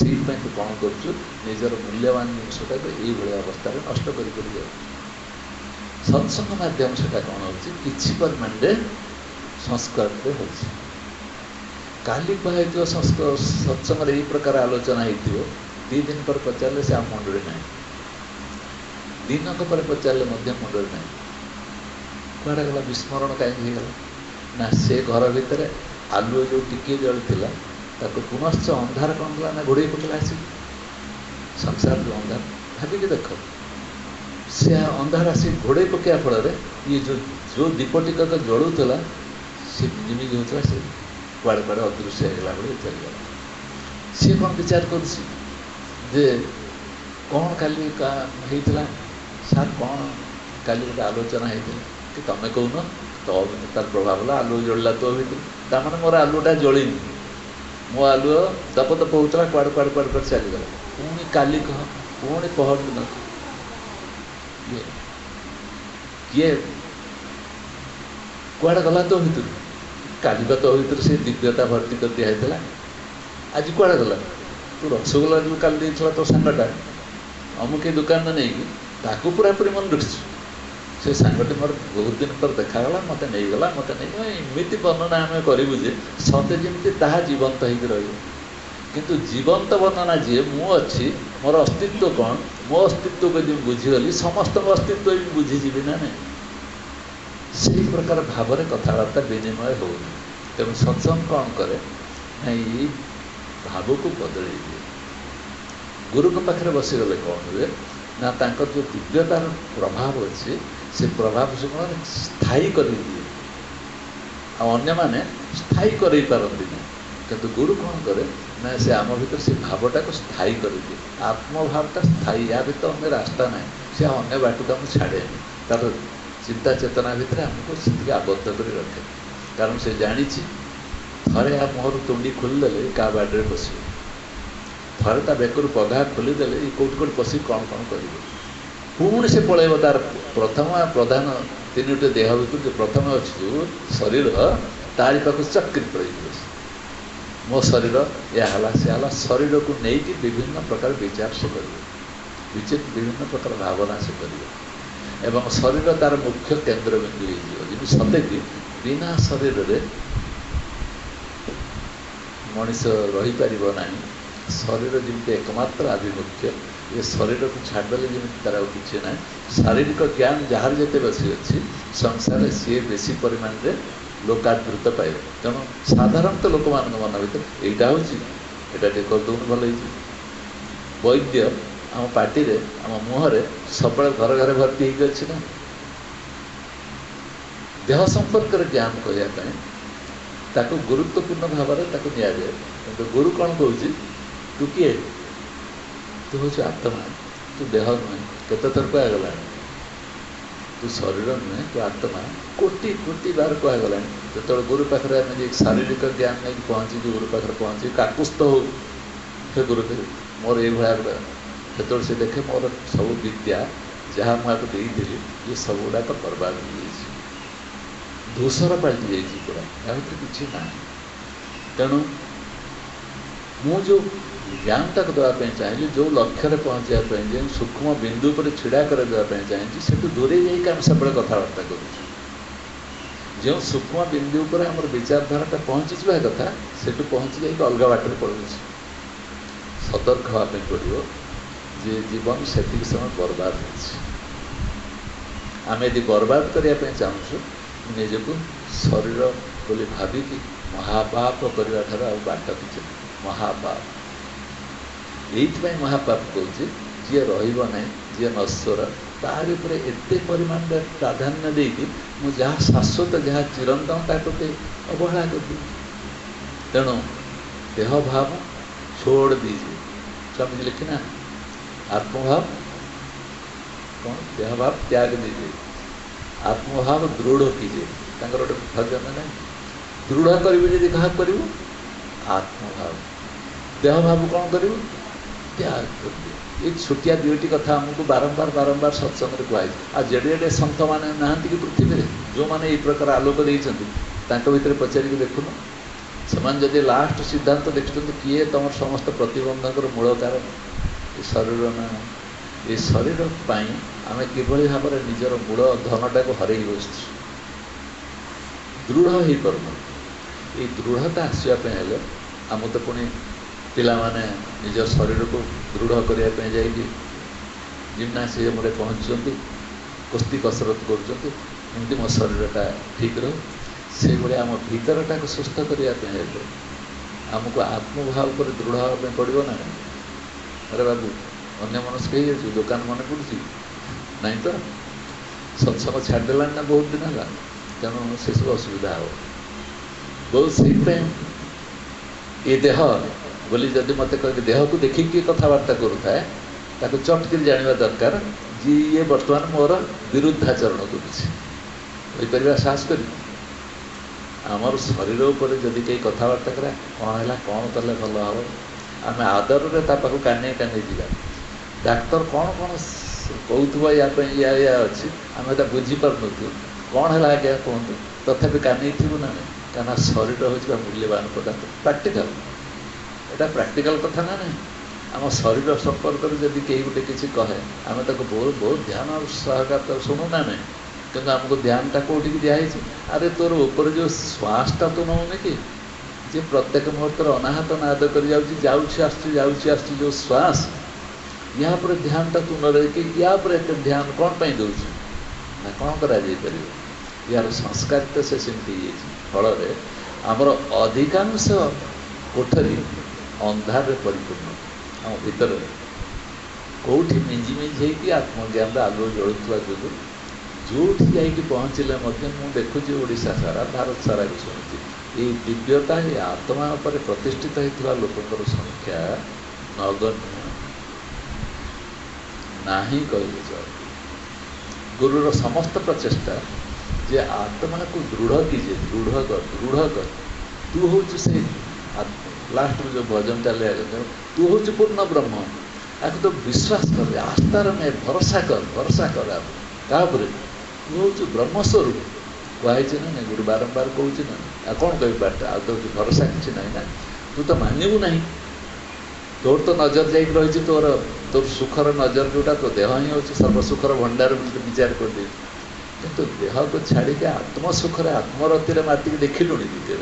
से तू कौन करुचु निजर मूल्यवान जिनसा ये अवस्था नष्ट कर सत्संग माध्यम से कौन हो कि परिमाण संस्कार हो काली कह सत्संग यही प्रकार आलोचना हो 2 दिन पर पचारे से आम मुंडे ना दिनक पर पचारे मुंडे ना कड़े गला विस्मरण कहीं ना से घर भितर आलुओ जो टिके जलता ताको पुनश्च अंधार कौन कला ना घोड़े पकड़ा आस संसार जो अंधार भाविक देख से अंधार आसी घोड़े पकड़ा फल ये जो दीपटिक जलूला सी जिमी होता से कुआड़े कुआड़े अदृश्य होगा बेले चलीगला सी कौन विचार करे कौन काली होता सार कौन काली गोटे आलोचना होती कि तुम्हें कहून तो तार प्रभाव है आलु जल्ला तो भर मैंने मोर आलुटा जलिनी मो आलु दप दप होता कुआड़े कुआड़े कुआड़े कुआड़े चलीगला पुणी काली कह पुणी पहर दिन किए कुआड़े गला तो भर काली तो भर से दिव्यता भर्ती कर दिखाई आज कुआड़े गला तू रसगोला जो काल देला तो सांगटा अमुक दुकान में नहीं ताकू पूरा पूरी मन रखी से सांगटी मोर बहुत दिन पर देखागला मत नहीं गला मत नहीं एमती वर्णना आम करूँ जे सते जमी जीवंत हो किंतु जीवंत वर्णना जी मु अच्छी मोर अस्तित्व कौन मो अस्तित्व को जो बुझीगली समस्त अस्तित्व भी बुझीजी ना नहीं से प्रकार भाव में कथबार्ता विनिमय हो तेणु सत्संग कौन करे ना ये भाव को बदल दिए गुरु के पाखे बसीगले कौन हुए ना तांकर जो दिव्यतार प्रभाव अच्छे से प्रभाव से कौन स्थायी कर दिए अन्य माने स्थायी कर पारती ना किंतु गुरु कौन करे ना से आम भीतर से भावटा को स्थायी कर दिए आत्मभावटा स्थायी या भीतर अन्य रास्ता ना से अन्य बाट को आम छाड़े तार चिंता चेतना भितर आमको से आबद्ध कर रखे कारण से जानी थे आ मुहर तुंडी खोलीदे क्या बाड़े बस थे ता बेकर पघा खोलीदे ये कौट कौट पशि कौन कौन कर पुणी से पलैब तार प्रथम प्रधान 3टी देह भितर जो प्रथम अच्छी जो शरीर तारी पाख चक्री पड़े मो शरीर यह शरीर को लेकिन विभिन्न प्रकार विचार से कर विभिन्न प्रकार भावना से कर एवं शरीर तार मुख्य केन्द्र बिंदु हो सते कि बिना शरीर रे मनीष रही पार ना शरीर जमी एकमात्र आभिमुख्य ये शरीर को छाड़देले जमी तार कि ना शारीरिक ज्ञान जार जिते बेसी अच्छी संसार सी बेसी परिमाण रे लोकादृत पाइब। तेणु साधारणतः लोक मन भर यहीटा हूँ एटा टे करदे भल वैद्य आम पार्टी आम मुहर सब घर घर भर्ती अच्छी ना देह संपर्क ज्ञान कहवाई ताको गुरुत्वपूर्ण भाव में ताको नि जाए कि गुरु कौन कौच तू किए तू हूँ आत्मा तू देह नुहे केत थर कहगला तू शरीर नुहे तू आत्मा कोटि कोटि बार कहगला जो गुरु पाखे आम शारीरिक ज्ञान नहीं पहुँची गुरु पाखे पहुँची काकुस्थ हो हे गुरु मोर ये भाया जो से देखे मोर सब विद्या जहाँ मुझे देती ये सब गुड़ाक बर्बाद हो जाए धूसर पलटि जाइए पूरा या कि ना तेणु मु जो ज्ञानटा देवाई चाहिए जो लक्ष्य पहुँचापी जो सूक्ष्म बिंदु पर छिड़ा कर देवाई चाहिए से दूरे जाइए सब कथबार्ता कर जो सूक्ष्म बिंदु पर आम विचारधारा पहुँची जावा कथा से पहुँची जाइए अलग बाटर पड़े सतर्क हाँपी पड़ो जे जीवन से समय बर्बाद होमें यदि बर्बाद करने चाहूँ निजक शरीर बोली भाविकी महापाप करने ठार बाट किसी महापाप ये महापाप कौच जी रही जी नश्वर तार एत परिमाण प्राधान्य देकी मुझे जहाँ शाश्वत जहाँ चिरंतन ताकते अवहेला कर तेणु देह भाव छोड़ दीजिए स्वामी लिखिना आत्मभाव कौन देह भाव त्याग दीजिए आत्मभाव दृढ़ कीजिए गोटे भजन ना दृढ़ करी क्या कर आत्मभाव देह भाव कौन कर त्याग कर ये छोटिया दुईटी कथा आमको बारंबार बारंबार सत्संग कहुई आ जेडे जेडे सन्त मैंने नहांती कि पृथ्वी में जो मैंने ये प्रकार आलोक देते भितर पचारिक देखुन से जदि लास्ट सिद्धांत देखते किए तुम समस्त प्रतिबंधक मूल कारण ये शरीर ना ये शरीर आम किभली भाव में निजर मूल धनटा को हर बस दृढ़ हो पारना ये दृढ़ता आसवाई आम तो पुणी पिला माने निज शरीर को दृढ़ करने जाइए जिम्नासियम पहुँचुंट कुस्ती कसरत करमती मो शरीरटा ठीक रो से आम भीतरटा को सुस्थ करने आमको आत्मभाव पर दृढ़ हाँपी पड़ो ना अरे बाबू अन्य मनस्क हो जाए दुकान मन पड़ी ना तो सत्संग छाड़देला ना बहुत दिन है तेणु से सब असुविधा हो बहुत से ये देह बोली जदि मत कह देह को देखिए कथबार्ता करूए ताको चटक जाना दरकार जी ये बर्तमान मोर विरुद्धाचरण कर साहस कर आमर शरीर उपर जदि कहीं कथबार्ता करा कौन है कौन कले भल हम आम आदर में काने काने जा डाक्तर कौन कौन कहूब या अच्छी आम तो बुझीपार कौन है आज्ञा कहतु तथापि काने थी ना क्या शरीर हूँ मूल्यवान पदार्थ प्राक्टिकल एटा प्राक्टिकल कथा ना नहीं आम शरीर संपर्क में जब कई गोटे किसी कहे आम ताको बहुत बहुत ध्यान सहकार शुणुना नहीं किंतु आमको ध्यानटा कौटी दिखाई अरे तोर ऊपर जो श्वासटा तो नौने कि जे प्रत्येक मुहूर्त अनाहत नाद कर जो श्वास या पर ध्यानटा तू न रही या पर एक ध्यान कौन पर दौर ना कौन कर यार संस्कारित से सेमती फल आमर अधिकांश कोठरी अंधार परिपूर्ण आम भीतर कौटी मिंजी मिंजी होगी आत्मज्ञान आलु जलुवा जो जो पहुँचले मुझे देखुची ओडिशा सारा भारत सारा भी शुणुची ये दिव्यता ये आत्मा पर प्रतिष्ठित होता लोकंर संख्या नगण्य ना ही कहले चले गुरुर समस्त प्रचेषा जे आत्मा को दृढ़ कीजिए दृढ़ कर तू हूँ से लास्ट में जो भजन चले तू हूँ पूर्ण ब्रह्म आपको तो विश्वास कर आस्थार में भरोसा कर तापर तू हूँ ब्रह्मस्वरूप कहुई ना नहीं गुरु बारंबार कहूँ ना आ कौन कह पार्ट आ तो भरोसा किसी ना ना तू तो मानवु ना तोर तो नजर जा रही तोर तोर सुखर नजर जोटा तो देह ही हूँ सर्वसुखर भंडार विचार कर दे किंतु देह को छाड़ी आत्मसुखर आत्मरति मातिक देखिलु के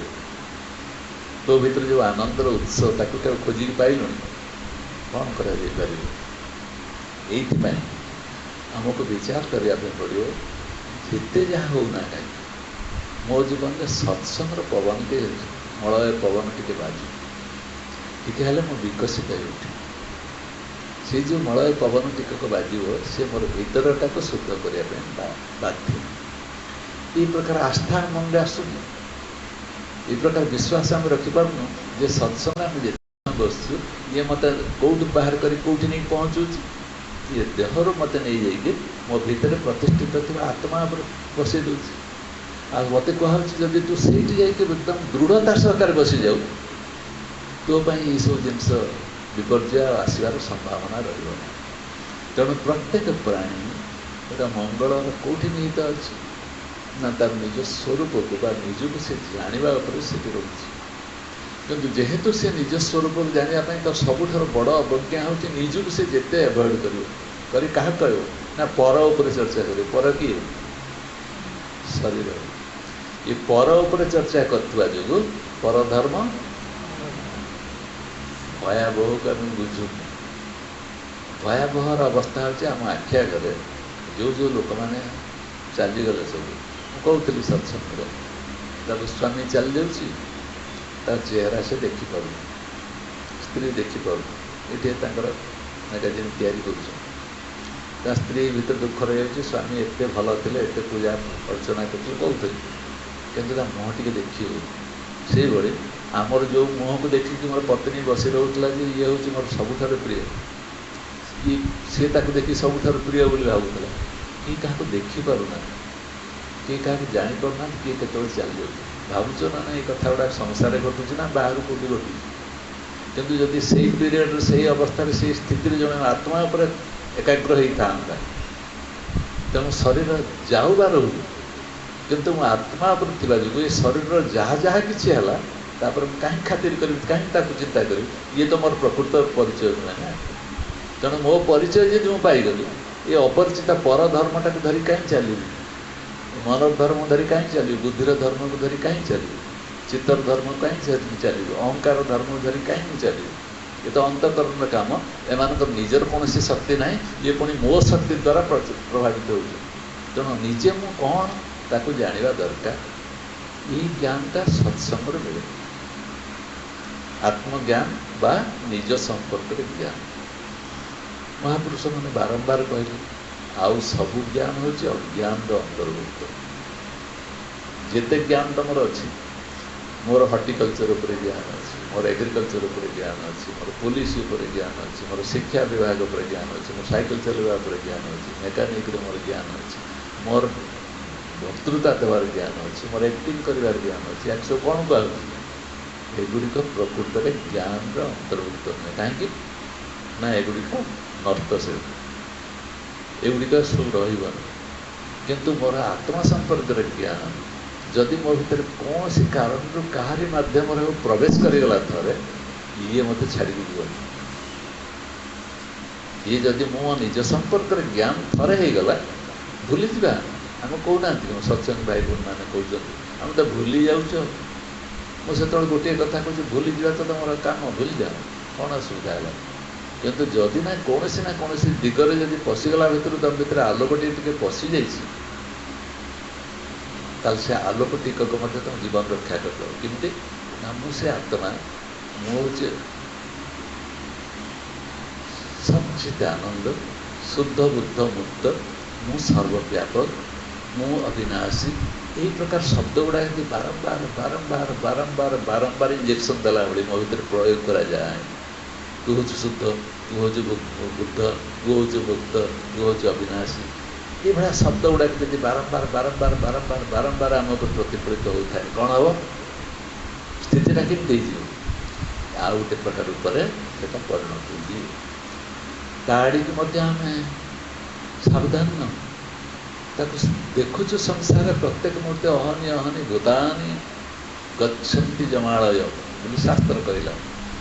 तो भीतर जो आनंदर उत्सव ताकू खोजिक पाइलु कौन कर आमको विचार करने पड़ो जिते जहाँ होना कहीं मो जीवन में सत्संग पवन टे मलय पवन टे बाजू टिके हेले मो विकसित हो उठे से जो मलय पवन टिकक बाजो सी मोर भीतरटा को शुद्ध करने बाध्य। ये प्रकार आस्था मन में आसुनी ये प्रकार विश्वास आम रखिपारनु जे सत्संग आम जो बसु ये मत कौट बाहर कर कौटी नहीं पहुँचू ये देहर मत नहीं जाइए मो भीतर प्रतिष्ठित थी आत्मा बसई दूसरी आ मत कहुच्छी जब तू से एकदम दृढ़ता सहकार बसी जाऊ तो ये सब जिनस विपर्य आसबार संभावना रही तेणु प्रत्येक प्राणी गोटे मंगल कौटी निहित अच्छी ना तार निज स्वरूप को निजक से जाना से रोचे किंतु जेहेतु से निज स्वरूप जानापी तो सबुठ बड़ अवज्ञा हूँ निजक से जिते एवॉइड कर क्या कह ना पर उपर चर्चा कर पर किए शरीर ये पर उपर चर्चा करवा जो परधर्म भयावह को आम बुझु भयावहर अवस्था हूँ आम आखि आगे जो जो लोक मैंने चलीगले सब कहती सत्संग तार स्वामी चली जाऊँगी चेहरा से देखिपार स्त्री देखिपार ये मैगाजिन या स्त्री भीतर दुख रही स्वामी एत भल थे एत पूजा अर्चना करते कहते कि मुँह टी देखी से भाई आमर जो मुँह को देखिए मोर पत्नी बसी रोला ये हूँ मोर सबुठ प्रिय ये सी देखी सबुठ प्रिय भावुला कि क्या देखिपारूना किए क्या जापना किए के चली जाए भावुच ना ये कथा गुड़ा संसार घटुच ना बाहर कौटी घटू कितु जदि से पीरियड से अवस्था से स्थिति जन आत्मा पर एकाग्र होता तेणु शरीर जाऊ बा रू किंतु मो आत्मा पर थी जो ये शरीर जहाँ जहाँ कि है कहीं खातिर करी कहीं चिंता करी ये तो मोर प्रकृत परिचय नुहे ना तेणु मो परिचय जी मुझे पाईगली ये अपरिचिता पर धर्मटा को धरी कहीं चलि मन धर्म धरी कहीं चल बुद्धिर धर्म को धरी कहीं चल चित्तर धर्म कहीं चल अहंकार धर्म धरी कहीं चल ये तो अंतकरण काम एम निजर कौन शक्ति ना ये पुणी मो शक्ति द्वारा प्रभावित हो तेणु निजे मु कौन ताकू जाना दरकार ये ज्ञानटा सत्संग मिले आत्मज्ञान बा निज संपर्क ज्ञान महापुरुष मैंने बारंबार कहले आउ सबू ज्ञान हूँ अज्ञान अंतर्भुक्त जिते ज्ञान तुम अच्छी मोर हर्टिकलचर उपर ज्ञान अच्छी मोर एग्रिकलचर उपर ज्ञान अच्छी मोर पुलिस उपर ज्ञान अच्छी मोर शिक्षा विभाग उपर ज्ञान अच्छी मोर साइकिल चलवा ज्ञान अच्छी मेकानिक मोर ज्ञान अच्छी मोर वक्तृता देवार ज्ञान अच्छी मोर एक्टिंग कर ज्ञान अच्छी या सब कौन कहूँ एगुड़िक प्रकृत में ज्ञान अंतर्भुक्त नुहे कहीं ना एगुड़िक नष्ट से एगुड़िक सब रही किंतु मोर आत्मा संपर्क ज्ञान जदि मो भर कौन सी कारण कहारी मध्यम प्रवेश करगला थे ये मत छाड़ी जीवन ये जदि मो निज संपर्क ज्ञान थरे होगला भूली जा आम कहना सत्संग भाई बहन मैंने कहते आम तो भूली जाऊँ मुझे गोटे कथा कहूँ भूली जा तो तुम काम भूली जाओ कौन असुविधा है किंतु जदि ना कौन दिगरे जदि पशिगला भर तुम भर आलोकटी टे पशि जा से आलोक टिकक तुम जीवन रक्षा कर किमती ना मुझे आत्मा मुझे सचित आनंद शुद्ध बुद्ध मुक्त मु सर्वव्यापक मु अविनाशी यही प्रकार शब्द गुड़ा बारंबार बारंबार बारंबार बारंबार इंजेक्शन देला भाई मो भर प्रयोग करा जाए तू हूँ शुद्ध तू हूँ बुद्ध तू हूँ मुक्त तू हूँ अविनाशी ये भाया शब्द गुड़ा जब बारंबार बारंबार बारंबार बारंबार आम पर प्रतिफलित होता है कौन हम स्थितिटा केमती आ गोटे प्रकार पर परिणत हो ताड़ी आम सावधान न देखुचु संसार प्रत्येक मुहूर्ते अहनी अहनी भूतानी गच्छन्ति जमालय बोली शास्त्र कहला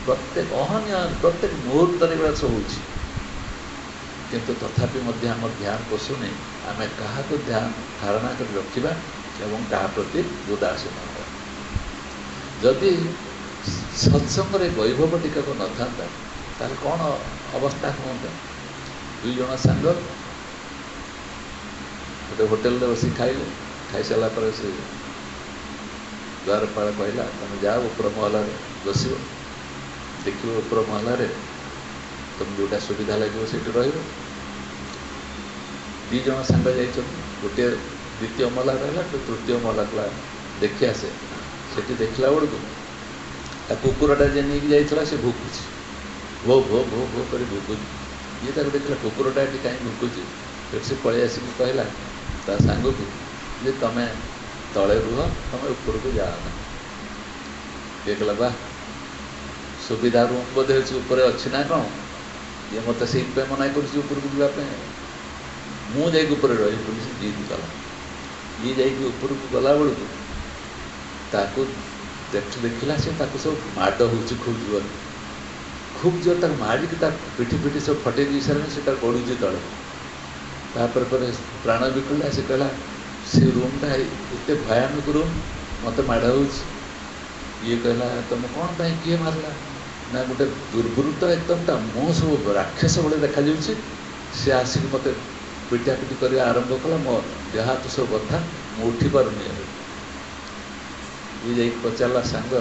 प्रत्येक अहनी प्रत्येक मुहूर्त सब हो किंतु तथापि आम ध्यान पशुनी आम क्या ध्यान धारणा कर रखा एवं क्या प्रति उदासीन हो जदि सत्संग वैभव टीका न था कौन अवस्था हूँ दुई जन सांग गोटे होटेल बस खाइले खाई सारा से द्वारपाल कहला तुम जाओ ऊपर महलार बस देखिए ऊपर महलार तुम जोटा सुविधा लगे से दी जन सांग जा गोटे द्वितीय महला रहा तो तृतीय महला देखी आसे से देखला बेलू कुकुरटा जे नहीं जाइला से भुकुची भो भो भो भो कर भुकुची ये तार देखला कुकुरटा ये कहीं भुकुची फिर से पलि आसिक कहला ता सांग को जे तुम तले रुह तुम ऊपर को जाओ ये कहला बा सुविधा रूम बोधे ऊपर अच्छी ना कौन ये मत से मना कर ऊपर को जावाई मुझे ऊपर रही पुलिस जीत कला ये जाइए ऊपर को गला बेलू ताकू देखला से सब माड़ हो खूब जोर खूब जोर तक मारिक पिठी पिठी सब फटे दी सारे से गड़ुचे तले तापर प्राण बिकला से कहला से रूमटा एत भयानक रूम मत माड़ हो ये कहला तुम कौन पाई किए मारला ना गोटे दुर्वृत्त एकदम ता मुँह सब राक्षस भाई देखा सी आसिक मत पिटा पिटी कर आरंभ कला मो देह हाथ सब बथा मु उठी पारुनी ये जा पचारा सांग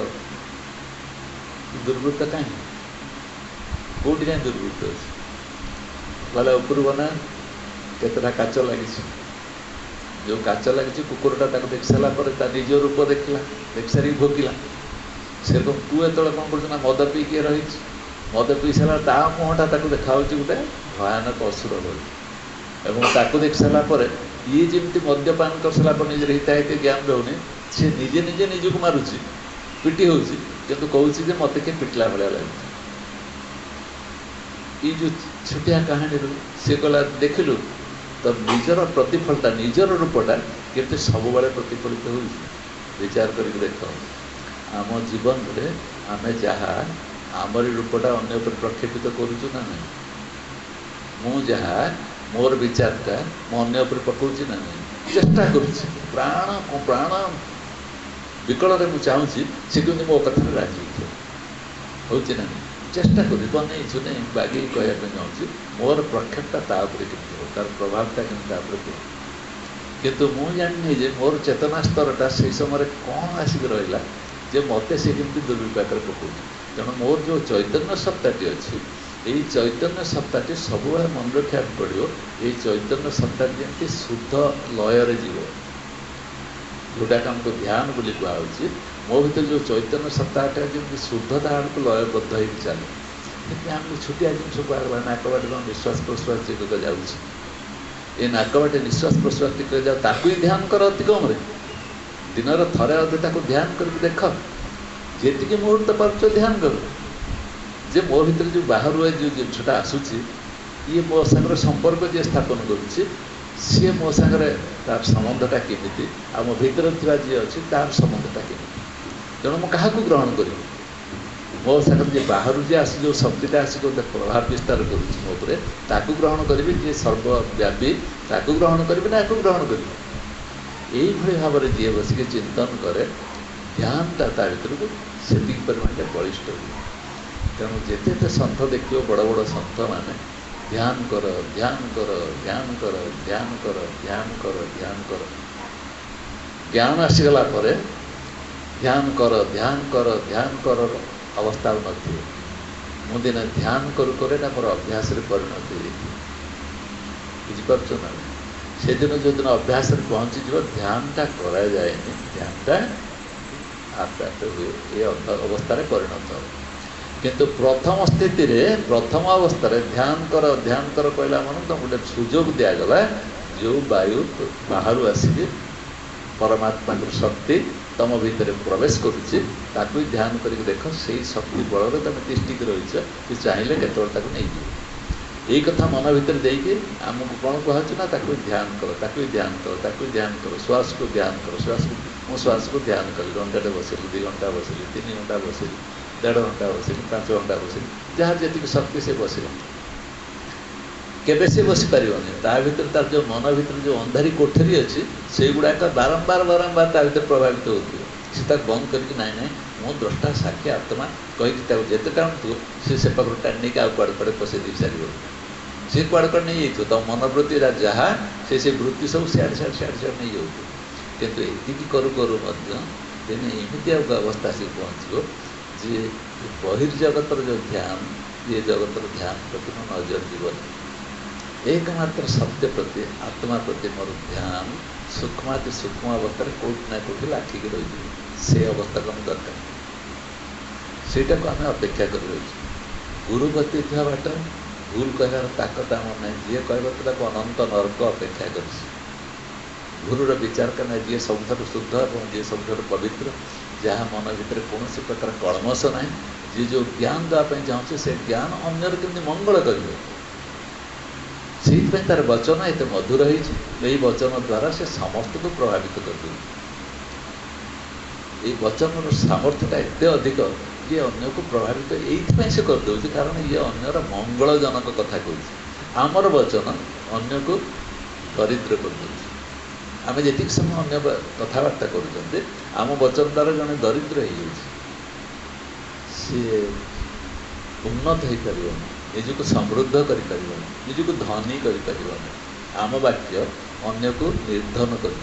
दुर्वृत्त कहीं कौटी कहीं दुर्वृत्त अच्छे गला ऊपर बना केतटा काच लगी जो काच लगी कुकुरटा देख सारापर निज रूप देखला देख सारी भोगिला से तू एत कौन कर मद पीकी रही मद पी सारा ता मुहटा देखा गोटे भयानक असुर रही देख सारापर ये जमी मद्यपान कर सारापर निजे हिताहित ज्ञान रोनी से निजे निजे निजक मारुची पिटी हो कहूँ मत किए पिटला भाया लगे ये जो छोटिया कहानी सी कहला देखिलु तो निजर प्रतिफलता निजर रूपटा केते सब बड़े प्रतिफलित हो विचार कर देख आम जीवन में आम जहाँ आमरी रूपटा अन्य पर प्रक्षेपित करुचु ना नहीं मुझे मोर विचारटा मु अन्य पर पकाऊँ ना नहीं चेष्टा करुच्ची प्राण प्राण विकल मुझे चाहूँगी सी कि मो कथा राजी हो ना चेष्टा करी बनईछु नहीं बागे कहना चाहूँगी मोर प्रक्षेपटा तापर के तार प्रभावटा के किंतु मुझे जानी जे मोर चेतना स्तरटा से समय कौन आसिक रहा जे मत से कमी दुर्विपाक पकाऊ तेणु मोर जो चैतन्य सत्ताटी अच्छी यही चैतन्य सत्ताटी सब मन रखा पड़ो ये चैतन्य सत्ता जमी शुद्ध लयर जीव जोटा आमको ध्यान बोली कहुच्छी मो भर जो चैतन्य सत्ताटा जमी शुद्धता आड़क लयबद्ध हो चले कि आम छोटिया जिन कहला नाक बाटे निश्वास प्रश्वास टिक जाऊँगी ये नाक बाटे निश्वास प्रश्वास टिक जाओ ताकू ही ध्यान कर अति कम दिन थे अधे ध्यान करके देख जी मुहूर्त पार्च ध्यान कर जे मो भर जो बाहर जो जिनसा आसूसी ये मो सागर संपर्क जी स्थापन करुच्ची सी मो सागर तार संबंधटा केमी आ मो भीतर जी अच्छी तार संबंधटा केमी तेणु मुझे क्या ग्रहण करी मो सागर जी बाहर जी आसी जो शक्तिटा आसिक प्रभाव विस्तार करुच्ची मो ताकू ग्रहण करी जी सर्वव्यापी ताकू ग्रहण करी ना या ग्रहण करी यही भाव में जी बसिक चिंतन करे ध्यानटा ता भर को से परिमाण बलिष्ठ हुए तेणु जिते सन्थ देखिए बड़ बड़ सन्थ मैंने ध्यान कर ध्यान कर ध्यान कर ध्यान कर ध्यान कर ध्यान कर ज्ञान आसीगला ध्यान कर ध्यान कर ध्यान कर अवस्था नथी मुझे ध्यान करू ना मोर अभ्यास परिणत बुझीपार ना से दिन जो दिन अभ्यास पहुँची ध्यानटा कराए ध्यानटा आपे आपे हुए ये अवस्था परिणत हो किंतु प्रथम स्थिति प्रथम अवस्था ध्यान कर कहला मन तो गोटे सुजोग दिगला जो वायु बाहर आसिक परमात्मा शक्ति तुम भीतर प्रवेश करुच्ची ताकू ध्यान करके देख से शक्ति बल तुम तिष्टिक रही चाहिए केतटा नहीं यही कथा मन भर देकी आमको कौन कहूँ ना ताकू ध्यान कर ताकू ध्यान कर ताकू ध्यान कर श्वास को ध्यान कर श्वास को मो श्वास को ध्यान कली घंटे बसली 2 घंटा बसली 3 घंटा बसली 1.5 घंटा बसली 5 घंटा बसली जहाँ जी शक्ति से बसला केबे से बसी पारिबनी ता भीतर तार जो मन भीतर जो अंधारी कोठरी अच्छी से गुड़ाक बारंबार बारंबार ता भीतर प्रभावित होती से बंद करके नाई नाई मो द्रष्टा साक्षी आत्मा कहीकि जिते टाणुव से पाखर टाणी आ कुआड़े कुआड़े पसई दे सार सी कुआड़े कुआड़े नहीं जाइए तुम मन प्रति जहाँ से वृत्ति सब सियाड़े सियाड़े नहीं जाऊ किंतु एति करू करू दिने एमती अवस्था से पहुँचो जे बहिर्जगतर जो ध्यान ये जगतर ध्यान प्रति मो नजर जीवन एकमात्र सत्य प्रति आत्मा प्रति मोर ध्यान सूक्ष्माति सूक्ष्म अवस्था कौट ना कौट लाखिक रही से अवस्था कम दरकार सेटा को आम अपेक्षा कर गुरु गति था बाट भूल कहर ताकत आम ना जी कह अनंत नरक अपेक्षा कर गुरुर विचार करना जी सब शुद्ध और जी सब पवित्र जहाँ मन भितर कौन प्रकार कलमश ना जी जो ज्ञान देवाई चाहूँ से ज्ञान अन्यर केमती मंगल करें से तार वचन एत मधुर है वचन द्वारा से समस्त को प्रभावित कर वचन सामर्थ्यता एत अधिक ये अन्य को प्रभावित ये से करदे कारण ये अन्यर मंगलजनक कथा कह आमर वचन अन्य को दरिद्र कर आम जी समय अन्य कथबार्ता कर आम वचन द्वारा जड़े दरिद्र हो सी उन्नत हो पार निजक समृद्ध कर निजक धनी कर आम वाक्य अन्य को निर्धन कर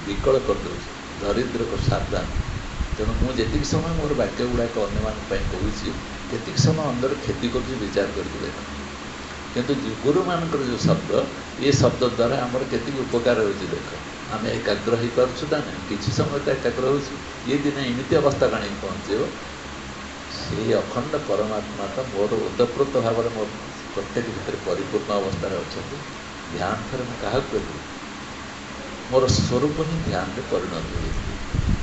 विकल कर दरिद्र को सावधान तेणु मुझे समय मोर वाक्य गुड़ाक अन्य कहूँ समय अंदर क्षति कर विचार कर किंतु गुरु मानकर जो शब्द ये शब्द द्वारा आमर केति उपकार हो देख आम एकाग्र हो पार्छु ना ना कि समय तो एकाग्र हो ये दिन एमती अवस्था काणी पहुँचे से अखंड परमात्मा तो मोर ओतप्रोत भाव में मोर प्रत्येक भितर परिपूर्ण अवस्था अच्छा ध्यान थर मैं क्या कहली मोर स्वरूप ही ध्यान में परिणत हो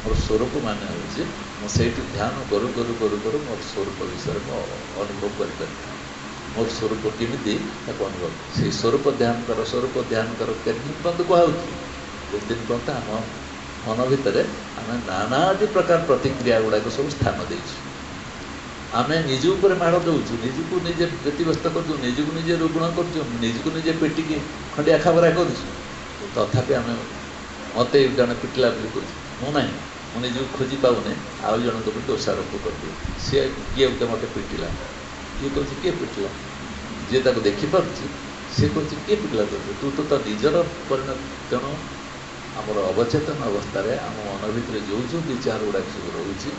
मोर स्वरूप मान मुझे ध्यान करू करू करू करू मोर स्वरूप विषय में अनुभव कर मोर स्वरूप केमी अनुभव से स्वरूप ध्यान कर केदिन पर्यंत कहुच्छी जो दिन पर्यंत आम मन भितर आम नानादि प्रकार प्रतिक्रिया गुड़ाक सब स्थान देचु आम निज उपर माड़ दौचु निजक निजे व्यतिव्यस्त कर निजक निजे रुग्ण कर निजक निजे पेटिकी खंडिया खाबरा कर तथापि आम मत जन पिटिला कहूँ ना मुझे निजक खोजी पाऊनी आउ जन को दोषारोप करदिए सी किए गोटे मत पिटिला ये कहूँ किए पिटिला जी ताको देखिपुच्छी सी कहूँ किए पिटिला कर तू तो निजर परिणत तेणु आमर अवचेतन अवस्था आम मन भितर जो जो विचार गुड़ाक सब रोचे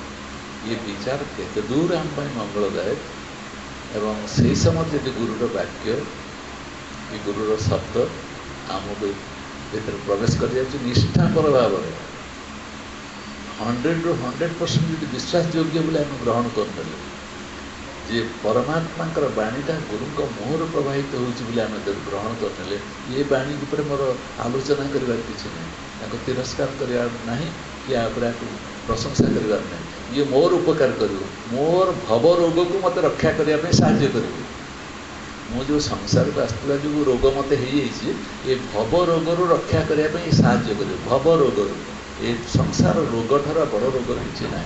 ये विचार केते दूर आम मंगलदायक एवं से समय यदि गुरुर वाक्य कि गुरुर शब्द आमको भीतर प्रवेश कर जाए निष्ठापर भाव में 100 ରୁ 100% जो विश्वास योग्य बोले आम ग्रहण कर जे परमात्मा बाणीटा गुरु मुहर प्रभावित होने आम ग्रहण कर ये बाणी उपर मोर आलोचना करार किसी ना तिरस्कार करना कि प्रशंसा करार ना ये मोर उपकार कर मोर भव रोग को मत रक्षा करने साहाय्य कर मु जो संसार को आसला जो रोग मत ये भव रोग रक्षा करने साहाय्य कर भव रोग ये संसार रोग ठार बड़ रोग किसी ना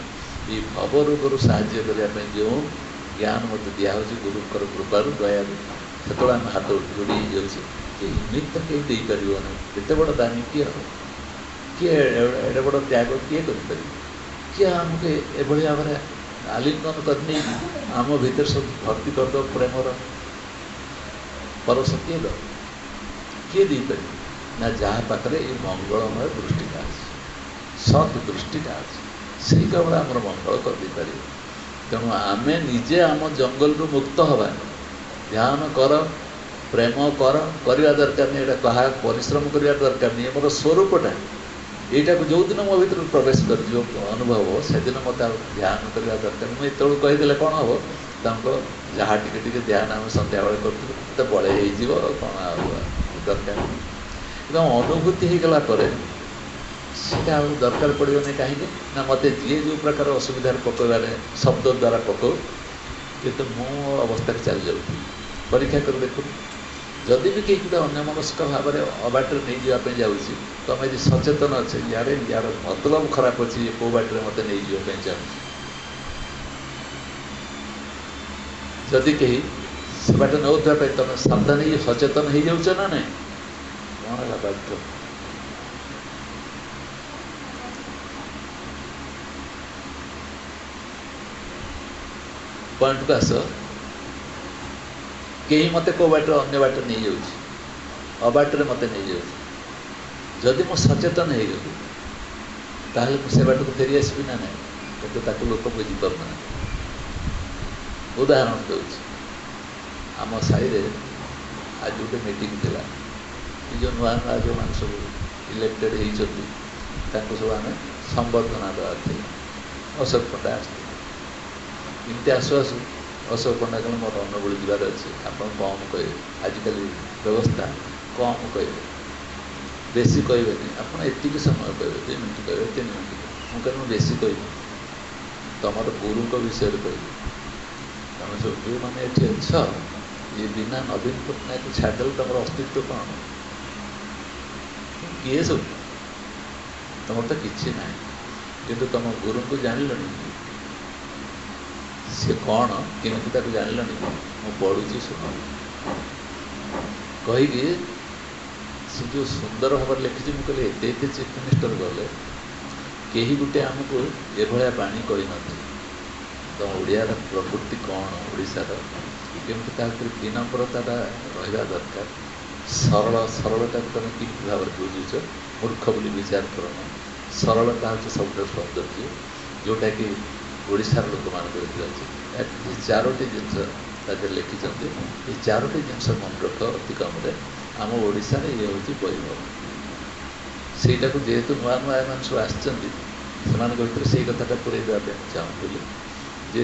ये भव रोग साहाय्य करने जो ज्ञान मत दिहे गुरुकर कृपार दया से आम हाथ जोड़ी जाऊँगी इमित तो कहीं दे पार ना बड़ दानी किए किए एडे बड़ त्याग किए कर किए आमको ये भाव में आलिंगन करनी आम भीतर सब भर्ती करद प्रेमर परस किए द किए दे पार ना जहाँ पाखे ये मंगलमय दृष्टिटा सत दृष्टिटा से केवल आम मंगल कर दे पार तेणु आम निजे आम जंगल रू मुक्त हवा ध्यान कर प्रेम करवा दरकार नहीं यहाँ कहा परिश्रम करवा दरकार नहीं मोर स्वरूपटा यहाँ को जो दिन मो भर प्रवेश कर अनुभव से दिन मत ध्यान करवा दरकार मुझे जो कहीदे कौन हम जहाँ टी ध्यान आम सन्ध्या बेले कर बड़े कौन दरकार एकदम अनुभूति होगला सीटा दरकार पड़ोनी कहीं ना मत जी जो प्रकार असुविधा पकड़ शब्द द्वारा पकड़ ये तो मो अवस्था चली जाऊँ परीक्षा कर देखु जदि भी कहीं गोटे अन्यमनस्क भाव में अबाटर नहीं जावाई जाऊँगी तो आम यदि सचेतन अच्छे यार यार मतलब खराब अच्छे कौ बाटर मत नहीं जावाई चाहूँ जदि कहीं से बाट नौपाई तुम सावधान हो सचेतन हो जाऊच ना नहीं कौन है बाध्य पॉइंट को आस कहीं मत कौ बाट अन्य बाट नहीं जाऊँ अबाटर मत नहीं जाऊँ जदि मो सचेतन हो गली ताहले से बाटक फेरी आसबि ना ना किंतु ताको लोक बुझीपार उदाहरण दूसरी आम साई आज गोटे मीटिंग थिला जो नुआ नुआ जो मान सब इलेक्टेड होती सब आम संबर्धना देवार थी अशोक पंडा आसते आसु आसु अशोक पंडा कहले मोर अनुगुल जबार अच्छे आप कम कहे आजिकल व्यवस्था कम कहे बेसी कहे आप एति समय कहे 2 मिनट कहे 3 मिनट मुझे बेसी कह तुम गुरु विषय कह तुम सब जो मैंने ये अच्छा ये बिना नवीन पट्टनायक छाड़देल तुम अस्तित्व कौन किए सब तुम तो किसी ना कि तुम गुरु को जान सी कौन केमी जान मु पढ़ुची सुन कहीकि सी जो सुंदर भाव लिखी मुझे एत चीफ मिनिस्टर गले कहीं गोटे आमको एभलिया बाणी कही न तो ओडियार प्रकृति कौन ओडिशार केमती विनम्रता रहा दरकार सरल सरलता तुम कि भाव बुझुच मूर्ख बोली विचार करना सरलता हूँ सब सौंदर्य जोटा कि ओडिशार लोक मान अच्छे 4टी जिनस लिखिं ये 4टी जिनस मन रख अति कम आम ओडिशा ये हूँ वैभव सेटा को जेहेतु नुआ नुआ मान सब आसर से कथा पूरे देवाई चाहूली जे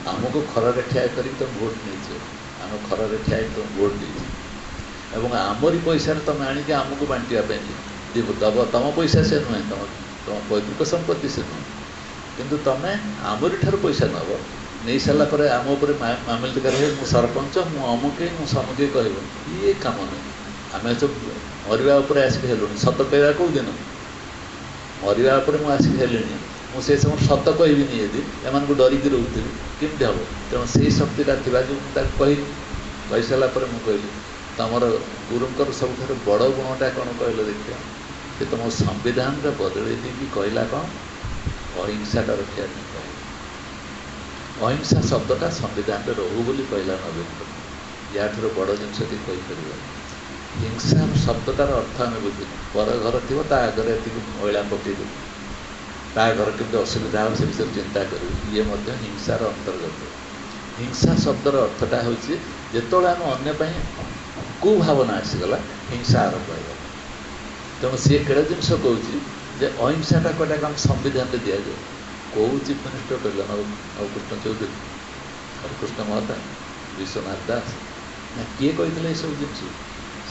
आमको खरारे ठिया कर तुम भोट नहीं आम खरारे ठिया तुम भोट नहीं आमरी पैसा तुम आणिक आमको बांटापी दब तुम पैसा से नुहे तुम तुम पैतृक संपत्ति से नुह कि तुम आमरी ठार पैसा नब नहीं सारापर आम मामिल कर सरपंच मु अमुके मु समुके कह ये कम नहीं आम सब मरवा आसिक हेलु सत कहवा कौ दिन मरवा मुझे हेली मुझे समय सत कहबी यदि एम डरिकी रोकती केमती हम तेणु से शक्तिटा थी जो कही सारापर मुझे कहली तुम गुरुंर सब बड़ गुणटा कौन कहल देखिए कि तुम संविधान बदल देकी कहला कौन अहिंसाटा रखा नहीं कह अहिंसा शब्दटा संविधान रहू बोली कहला नवीन या बड़ जिनस कहीपर हिंसा शब्दटार अर्थ आम बुझे पर घर थी आगे ये मैला पकईदे ता घर केमती असुविधा हो से विषय चिंता करूँ ये हिंसार अंतर्गत हिंसा शब्दर अर्थटा हूँ जो आम अन्न कुभावना आसीगला हिंसा आरंभ हो तेणु सी केड़ जिनस कहे अहिंसाटा कटा कम संविधान में दि जाए कौ चीफ मिनिस्टर कहला नवकृष्ण चौधरी हरिकृष्ण महता विश्वनाथ दास ना किए कही सब जिन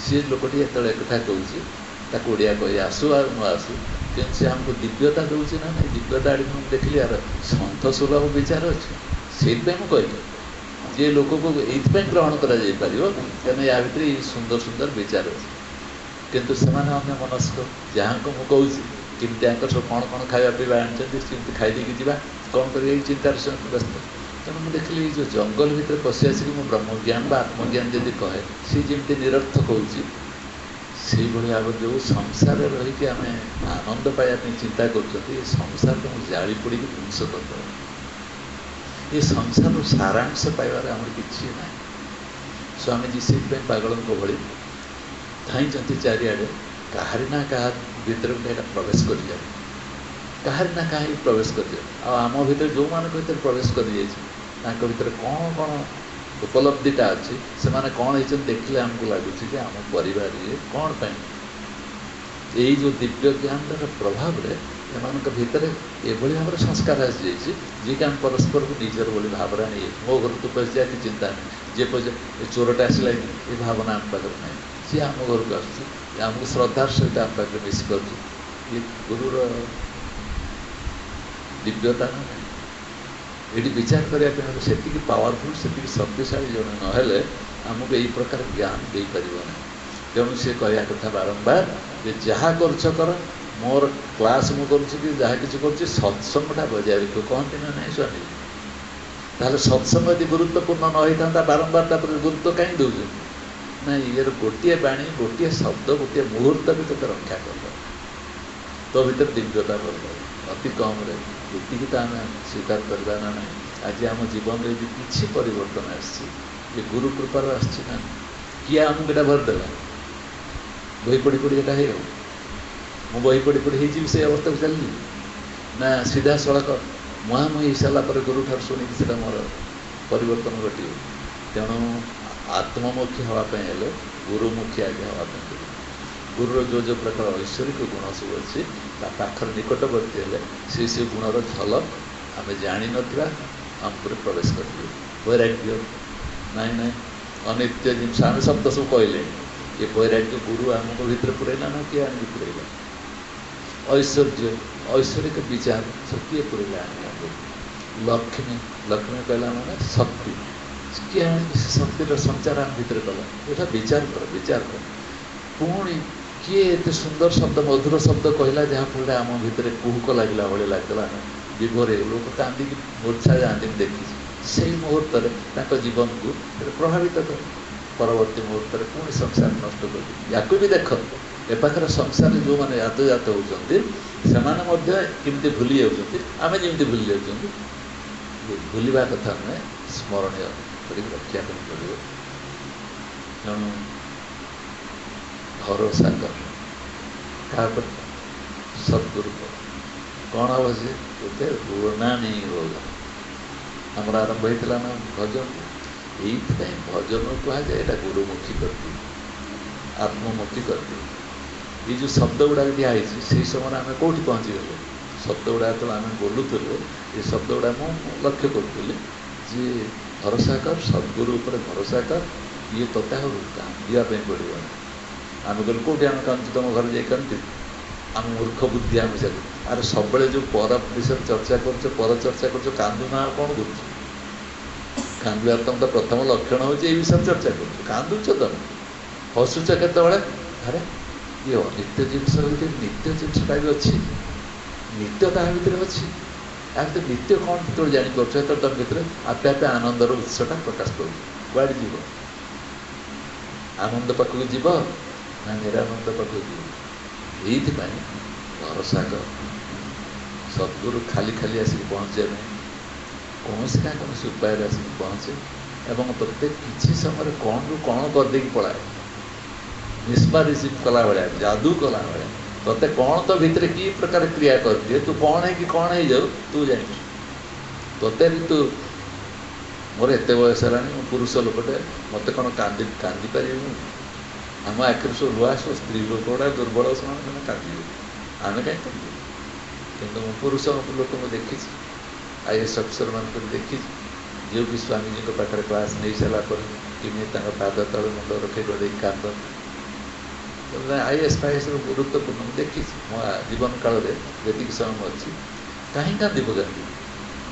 सी लोकटी जो एक कथा ओडिया कही आसू आ न आसू कि सी आमको दिव्यता दूसरी ना ना दिव्यता आड़ देखिए यार सन्थ सुलभ विचार अच्छे से कहली जे लोक को ये ग्रहण कर या भितर सुंदर सुंदर विचार अच्छे किंतु से अन्य मनस्क जहाँ को मुझे केमती सब कौन कौन खावा पीवा आनी खाईदेकी जा कौन कर चिंतार व्यस्त तेणु मुझे देखिए जो जंगल भितर पशि आसिक मुझे ब्रह्मज्ञान आत्मज्ञान जब कहे सी जमी निरर्थक होती भाव जो संसार रहीकि आम आनंद पाइबा चिंता कर संसार को जाली पड़ी ध्वंस करद ये संसार सारांश पाइबार आम कि ना स्वामी जी से पागलों भली धाई चारिआडे कहारी ना क्या भीतर गोटे प्रवेश कर जाए कहारी ना क्या प्रवेश कर जाए आम भर जो मान भर प्रवेश कर भर कौन कौन उपलब्धिटा अच्छी से मैंने कौन हो देखिले आमको लगुच कि आम परिवार ये कौन पाई यही जो दिव्य ज्ञान प्रभाव एम भितर एभली भाव संस्कार आसी जाइए जी कि आम परस्पर को निजर बोली भावना नहीं मो घर तो पशि जाए कि चिंता नहीं जे पशे चोरटा आसला ये भावना आम पाखे ना सी आम घर को आसमको श्रद्धार सहित आम पाखे मिस कर ये गुरुर दिव्यता ना ये विचार करने से पावरफुल से शक्तिशाली जन ना आमको यही प्रकार ज्ञान दे पार ना तेणु सी कह कथा बारंबार जहाँ कर मोर क्लास मुझे जहाँ किसी कर सत्संगटा बजाय रख कहती ना ना स्वामी ताहले सत्संग यदि गुरुत्वपूर्ण न होता था बारंबार तापर गुरुत्व कहीं दौर ना ये गोटे बाणी गोटे शब्द गोटे मुहूर्त भी तो रक्षा कर तो भर दिव्यता कर अति कम ये तो आम स्वीकार करवा ना ना आज आम जीवन में किसी परिवर्तन आसी गुरु कृपार आसना किए आमको यहाँ भरदेला बही पढ़ी पढ़ी यहाँ हो बही पढ़ी पढ़ी से अवस्था को चली ନା ସିଧାସଳଖ ମୁହାଁମୁହିଁ ହେଇସାରିଲା ପରେ ଗୁରୁଠାରୁ ଶୁଣିକି ସେଇଟା ମୋର ପରିବର୍ତ୍ତନ ଘଟିବ। ତେଣୁ ଆତ୍ମମୁଖୀ ହେବା ପାଇଁ ହେଲେ ଗୁରୁମୁଖୀ ଆଜ୍ଞା ହେବା ପାଇଁ ପଡ଼ିବ। ଗୁରୁର ଯେଉଁ ପ୍ରକାର ଐଶ୍ୱରିକ ଗୁଣ ସବୁ ଅଛି ତା ପାଖରେ ନିକଟବର୍ତ୍ତୀ ହେଲେ ସେ ଗୁଣର ଝଲକ ଆମେ ଜାଣିନଥିବା ଆମ ଉପରେ ପ୍ରବେଶ କରିଯିବ। ବୈରାଗ୍ୟ ନାଇଁ ଅନିତ୍ୟ ଜିନିଷ ଆମେ ଶବ୍ଦ ସବୁ କହିଲେ, ଏ ବୈରାଗ୍ୟ ଗୁରୁ ଆମଙ୍କ ଭିତରେ ପୁରେଇଲା ନା କିଏ ଆଣିକି ପୁରେଇଲା? ଐଶ୍ୱରିକ ବିଚାର ସବୁ କିଏ ପୁରେଇଲା ଆଣିକି ଆମକୁ? ଲକ୍ଷ୍ମୀ କହିଲା ମାନେ ଶକ୍ତି, କିଏ ଆଣିକି ସେ ଶକ୍ତିର ସଞ୍ଚାର ଆମ ଭିତରେ କଲା? ଏଇଟା ବିଚାର କର। ପୁଣି କିଏ ଏତେ ସୁନ୍ଦର ଶବ୍ଦ ମଧୁର ଶବ୍ଦ କହିଲା ଯାହାଫଳରେ ଆମ ଭିତରେ କୁହୁକ ଲାଗିଲା ଭଳି ଲାଗିଲା, ବିଭୋରେ ଲୋକ କାନ୍ଦିକି ମୂର୍ଚ୍ଛା ଯାଆନ୍ତି ମୁଁ ଦେଖିଛି। ସେଇ ମୁହୂର୍ତ୍ତରେ ତାଙ୍କ ଜୀବନକୁ ପ୍ରଭାବିତ କରେ। ପରବର୍ତ୍ତୀ ମୁହୂର୍ତ୍ତରେ ପୁଣି ସଂସାର ନଷ୍ଟ କରି ୟାକୁ ବି ଦେଖ। ଏ ପାଖରେ ସଂସାରରେ ଯେଉଁମାନେ ଆତଜାତ ହେଉଛନ୍ତି ସେମାନେ ମଧ୍ୟ କେମିତି ଭୁଲି ଯାଉଛନ୍ତି, ଆମେ ଯେମିତି ଭୁଲି ଯାଉଛନ୍ତି। ଭୁଲିବା କଥା ନୁହେଁ, ସ୍ମରଣୀୟ କରିକି ରଖିବା ପାଇଁ ପଡ଼ିବ। ତେଣୁ ଭରସା କର କାହା ଉପରେ? ସଦ୍ଗୁରୁ କର। କ'ଣ ହେବ ଯେ କେତେ ଋଣା ନେଇ ରୋଗ ଆମର ଆରମ୍ଭ ହେଇଥିଲା ନା ଭଜନ। ଏଇଥିପାଇଁ ଭଜନ କୁହାଯାଏ ଏଇଟା ଗୁରୁମୁଖୀ କରିଦିଏ, ଆତ୍ମମୁଖୀ କରିଦିଏ। ଏଇ ଯେଉଁ ଶବ୍ଦ ଗୁଡ଼ାକ ଦିଆହେଇଛି ସେଇ ସମୟରେ ଆମେ କେଉଁଠି ପହଞ୍ଚିଗଲେ? ଶବ୍ଦ ଗୁଡ଼ା ଯେତେବେଳେ ଆମେ ବୋଲୁଥିଲେ ଏ ଶବ୍ଦ ଗୁଡ଼ା ମୁଁ ଲକ୍ଷ୍ୟ କରୁଥିଲି ଯେ ଭରସା କର, ସଦ୍ଗୁରୁ ଉପରେ ଭରସା କର, ଇଏ ତୋତେ ଆଉ କାନ୍ଦିବା ପାଇଁ ପଡ଼ିବନି। ଆମେ କହିଲୁ କେଉଁଠି ଆମେ କାନ୍ଦୁଛୁ? ତୁମ ଘରେ ଯାଇ କାନ୍ଦୁଛୁ? ଆମ ମୂର୍ଖ ବୁଦ୍ଧି ଆମେ ଚାଲୁ। ଆରେ ସବୁବେଳେ ଯେଉଁ ପର ବିଷୟରେ ଚର୍ଚ୍ଚା କରୁଛ, ପର ଚର୍ଚ୍ଚା କରୁଛ, କାନ୍ଦୁନା ଆଉ କ'ଣ କରୁଛ? କାନ୍ଦିବାର ତମର ପ୍ରଥମ ଲକ୍ଷଣ ହେଉଛି ଏଇ ବିଷୟରେ ଚର୍ଚ୍ଚା କରୁଛ। କାନ୍ଦୁଛ ତମେ, ହସୁଛ କେତେବେଳେ? ଆରେ ଇଏ ଅନିତ୍ୟ ଜିନିଷ ଭିତରେ ନିତ୍ୟ ଜିନିଷଟା ବି ଅଛି, ନିତ୍ୟ ତା ଭିତରେ ଅଛି। ଆ ଭିତରେ ନିତ୍ୟ କ'ଣ ଯେତେବେଳେ ଜାଣିପାରୁଛ ସେତେବେଳେ ତମ ଭିତରେ ଆପେ ଆପେ ଆନନ୍ଦର ଉତ୍ସଟା ପ୍ରକାଶ ପାଉଛି। କୁଆଡ଼େ ଯିବ? ଆନନ୍ଦ ପାଖକୁ ଯିବ ନା ନିରାନନ୍ଦ ପାଖକୁ ଯିବ? ଏଇଥିପାଇଁ ଭରସା କର। ସଦ୍ଗୁରୁ ଖାଲି ଆସିକି ପହଞ୍ଚିବା ନାହିଁ, କୌଣସି ନା କୌଣସି ଉପାୟରେ ଆସିକି ପହଞ୍ଚେ ଏବଂ ତୋତେ କିଛି ସମୟରେ କ'ଣରୁ କ'ଣ କରିଦେଇକି ପଳାଏ। ମିସ୍ମାରିଜିମ୍ କଲା ଭଳିଆ, ଯାଦୁ କଲା ଭଳିଆ ତୋତେ କ'ଣ ତୋ ଭିତରେ କି ପ୍ରକାର କ୍ରିୟା କରିଦିଏ, ତୁ କ'ଣ ହେଇକି କ'ଣ ହେଇଯାଉ ତୁ ଜାଣିଛୁ। ତୋତେ ବି ମୋର ଏତେ ବୟସ ହେଲାଣି, ମୁଁ ପୁରୁଷ ଲୋକଟେ, ମୋତେ କ'ଣ କାନ୍ଦି ପାରିବି? ଆମ ଆଖିରୁ ସବୁ ଲୁହା ଆସିବ। ସ୍ତ୍ରୀ ଲୋକ ଗୁଡ଼ା ଦୁର୍ବଳ, ସେମାନେ କାନ୍ଦିବେ, ଆମେ କାହିଁ କାନ୍ଦିବୁ? କିନ୍ତୁ ମୁଁ ପୁରୁଷ ଲୋକଙ୍କୁ ଦେଖିଛି, IAS ଅଫିସରମାନଙ୍କୁ ଦେଖିଛି, ଯିଏକି ସ୍ୱାମୀଜୀଙ୍କ ପାଖରେ କ୍ଲାସ୍ ନେଇସାରିଲା ପରେ କେମିତି ତାଙ୍କ ପାଦ ତଳେ ମୁଣ୍ଡ ରଖେଇ ଗଡ଼େଇକି କାନ୍ଦନ୍ତି। IAS ଫାଇଏସ୍ର ଗୁରୁତ୍ୱପୂର୍ଣ୍ଣ ମୁଁ ଦେଖିଛି ମୋ ଜୀବନ କାଳରେ ଯେତିକି ସମୟ ଅଛି। କାହିଁ କାନ୍ଦି ପକାନ୍ତି?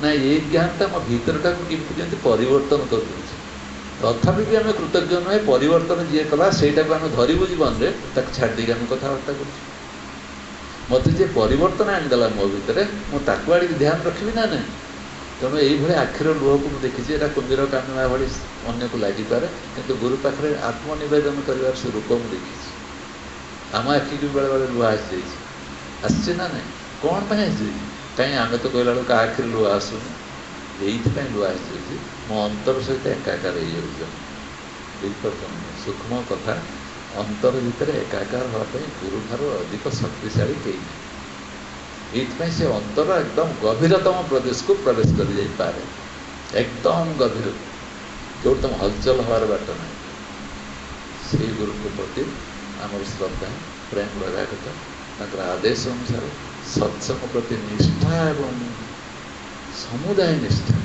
ନା ଏଇ ଜ୍ଞାନଟା ମୋ ଭିତରଟାକୁ କେମିତି ପରିବର୍ତ୍ତନ କରିଦେଉଛି। ତଥାପି ବି ଆମେ କୃତଜ୍ଞ ନୁହେଁ। ପରିବର୍ତ୍ତନ ଯିଏ କଲା ସେଇଟାକୁ ଆମେ ଧରିବୁ ଜୀବନରେ, ତାକୁ ଛାଡ଼ି ଦେଇକି ଆମେ କଥାବାର୍ତ୍ତା କରୁଛୁ। ମୋତେ ଯିଏ ପରିବର୍ତ୍ତନ ଆଣିଦେଲା ମୋ ଭିତରେ, ମୁଁ ତାକୁ ଆଡ଼ିକି ଧ୍ୟାନ ରଖିବି ନା ନାହିଁ? ତେଣୁ ଏଇଭଳି ଆଖିର ଲୁହକୁ ମୁଁ ଦେଖିଛି। ଏଇଟା କୁମ୍ଭୀର କାନ୍ଦିବା ଭଳି ଅନ୍ୟକୁ ଲାଗିପାରେ, କିନ୍ତୁ ଗୁରୁ ପାଖରେ ଆତ୍ମନିବେଦନ କରିବାର ସେ ରୂପ ମୁଁ ଦେଖିଛି। ଆମ ଆଖିକୁ ବେଳେବେଳେ ଲୁହ ଆସିଯାଇଛି, ଆସିଛି ନା ନାହିଁ? କ'ଣ ପାଇଁ ଆସିଯାଇଛି? କାହିଁ ଆମେ ତ କହିଲା ବେଳକୁ କାହା ଆଖିରେ ଲୁହ ଆସୁନି। ଏଇଥିପାଇଁ ଲୁହ ଆସିଯାଇଛି, ମୋ ଅନ୍ତର ସହିତ ଏକାକାର ହେଇଯାଉଛି। ବୁଝିପାରୁଛନ୍ତି? ସୂକ୍ଷ୍ମ କଥା, ଅନ୍ତର ଭିତରେ ଏକାକାର ହେବା ପାଇଁ ଗୁରୁଠାରୁ ଅଧିକ ଶକ୍ତିଶାଳୀ କେହି ନାହିଁ। ଏଇଥିପାଇଁ ସେ ଅନ୍ତର ଏକଦମ ଗଭୀରତମ ପ୍ରଦେଶକୁ ପ୍ରବେଶ କରିଯାଇପାରେ, ଏକଦମ ଗଭୀର, ଯେଉଁଠି ତୁମ ହଲଚଲ ହେବାର ବାଟ ନାହିଁ। ସେଇ ଗୁରୁଙ୍କ ପ୍ରତି ଆମର ଶ୍ରଦ୍ଧା ପ୍ରେମ ରହିବା କଥା। ତାଙ୍କର ଆଦେଶ ଅନୁସାରେ ସତ୍ସଙ୍ଗ ପ୍ରତି ନିଷ୍ଠା ଏବଂ ସମୁଦାୟ ନିଷ୍ଠା,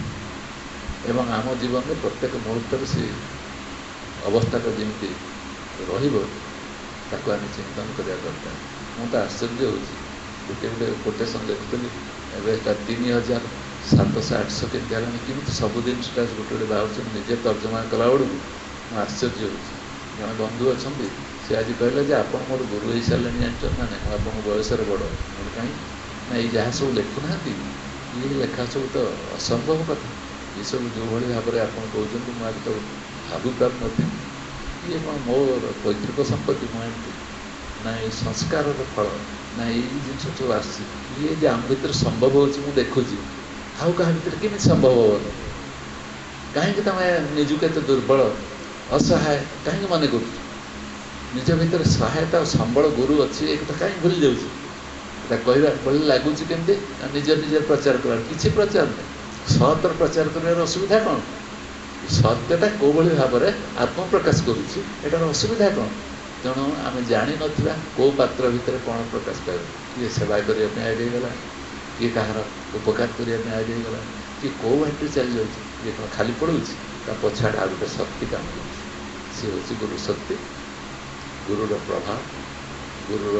ଏବଂ ଆମ ଜୀବନରେ ପ୍ରତ୍ୟେକ ମୁହୂର୍ତ୍ତରେ ସେ ଅବସ୍ଥାଟା ଯେମିତି ରହିବ ତାକୁ ଆମେ ଚିନ୍ତନ କରିବା ଦରକାର। ମୁଁ ତ ଆଶ୍ଚର୍ଯ୍ୟ ହେଉଛି, ଗୋଟେ କୋଟେସନ୍ ଦେଖୁଥିଲି, ଏବେ 3700-800 କେମିତି ହେଲାଣି, କେମିତି ସବୁ ଜିନିଷଟା ଗୋଟେ ବାହାରୁଛନ୍ତି। ନିଜେ ତର୍ଜମା କଲା ବେଳକୁ ମୁଁ ଆଶ୍ଚର୍ଯ୍ୟ ହେଉଛି। ଜଣେ ବନ୍ଧୁ ଅଛନ୍ତି, ସେ ଆଜି କହିଲେ ଯେ ଆପଣ ମୋର ଗୁରୁ ହେଇସାରିଲେଣି, ଜାଣିଛନ୍ତି ନା ନାହିଁ? ମୁଁ ଆପଣଙ୍କ ବୟସରେ ବଡ଼। ମୋର କାହିଁକି ନା ଏଇ ଯାହା ସବୁ ଲେଖୁନାହାନ୍ତି, ଇଏ ଲେଖା ସବୁ ତ ଅସମ୍ଭବ କଥା। ଏସବୁ ଯେଉଁଭଳି ଭାବରେ ଆପଣ କହୁଛନ୍ତି, ମୁଁ ଆଜି ତ ଭାବିପାରୁନଥିଲି। ଇଏ କ'ଣ ମୋର ପୈତୃକ ସମ୍ପତ୍ତି? ମୁଁ ଏମିତି ନା ଏଇ ସଂସ୍କାରର ଫଳ, ନା ଏଇ ଜିନିଷ ସବୁ ଆସିଛି। ଇଏ ଯେ ଆମ ଭିତରେ ସମ୍ଭବ ହେଉଛି ମୁଁ ଦେଖୁଛି, ଆଉ କାହା ଭିତରେ କେମିତି ସମ୍ଭବ ହେବନି? କାହିଁକି ତୁମେ ନିଜକୁ ଏତେ ଦୁର୍ବଳ ଅସହାୟ କାହିଁକି ମନେ କରୁଛୁ? ନିଜ ଭିତରେ ସହାୟତା ଆଉ ସମ୍ବଳ ଗୁରୁ ଅଛି, ଏ କଥା କାହିଁକି ଭୁଲି ଯାଉଛି? कहवा पड़े लगुच केमती निज निज प्रचार कर किसी प्रचार नहीं सतर प्रचार कर असुविधा कौन सत्यटा कौ भाव में आत्मप्रकाश करुटार असुविधा कौन तेणु आम जान ना कौ पात्र भितर कौन प्रकाश पाए किए सेवा करने आगे गला किए कहार उपकार करने आगे गला किए कौ बाटे चली जाऊँगी किए कौन खाली पड़ों पछाड़ आ गए शक्ति काम कर सी हूँ गुरु शक्ति गुरुर प्रभाव गुरुर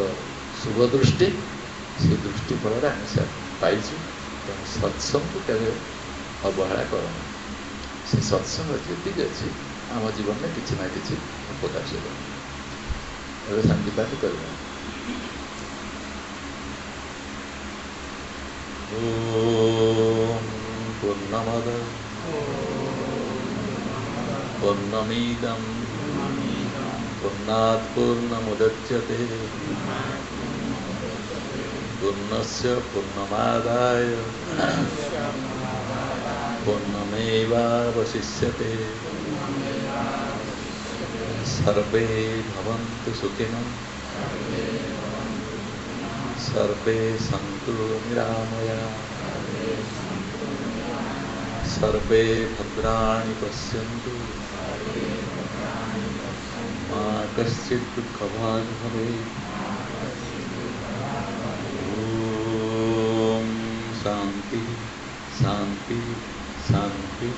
शुभ दृष्टि से दृष्टि फल आम से पाइचु तेणु सत्संग को केवे अवहेला कर से सत्संग जी अच्छी आम जीवन में किसी ना कि उपकार से शांति पाठ कर पूर्णमद पूर्णमिदं पूर्णात् पूर्णमुदच्यते पूर्णस्य पूर्णमादाय पूर्णमेवावशिष्यते सर्वे भवन्तु सुखिनः सर्वे सन्तु निरामयाः सर्वे भद्राणि पश्यन्तु मा कश्चित् दुःखभाग् भवेत् ॐ शान्ति शान्ति शान्ति।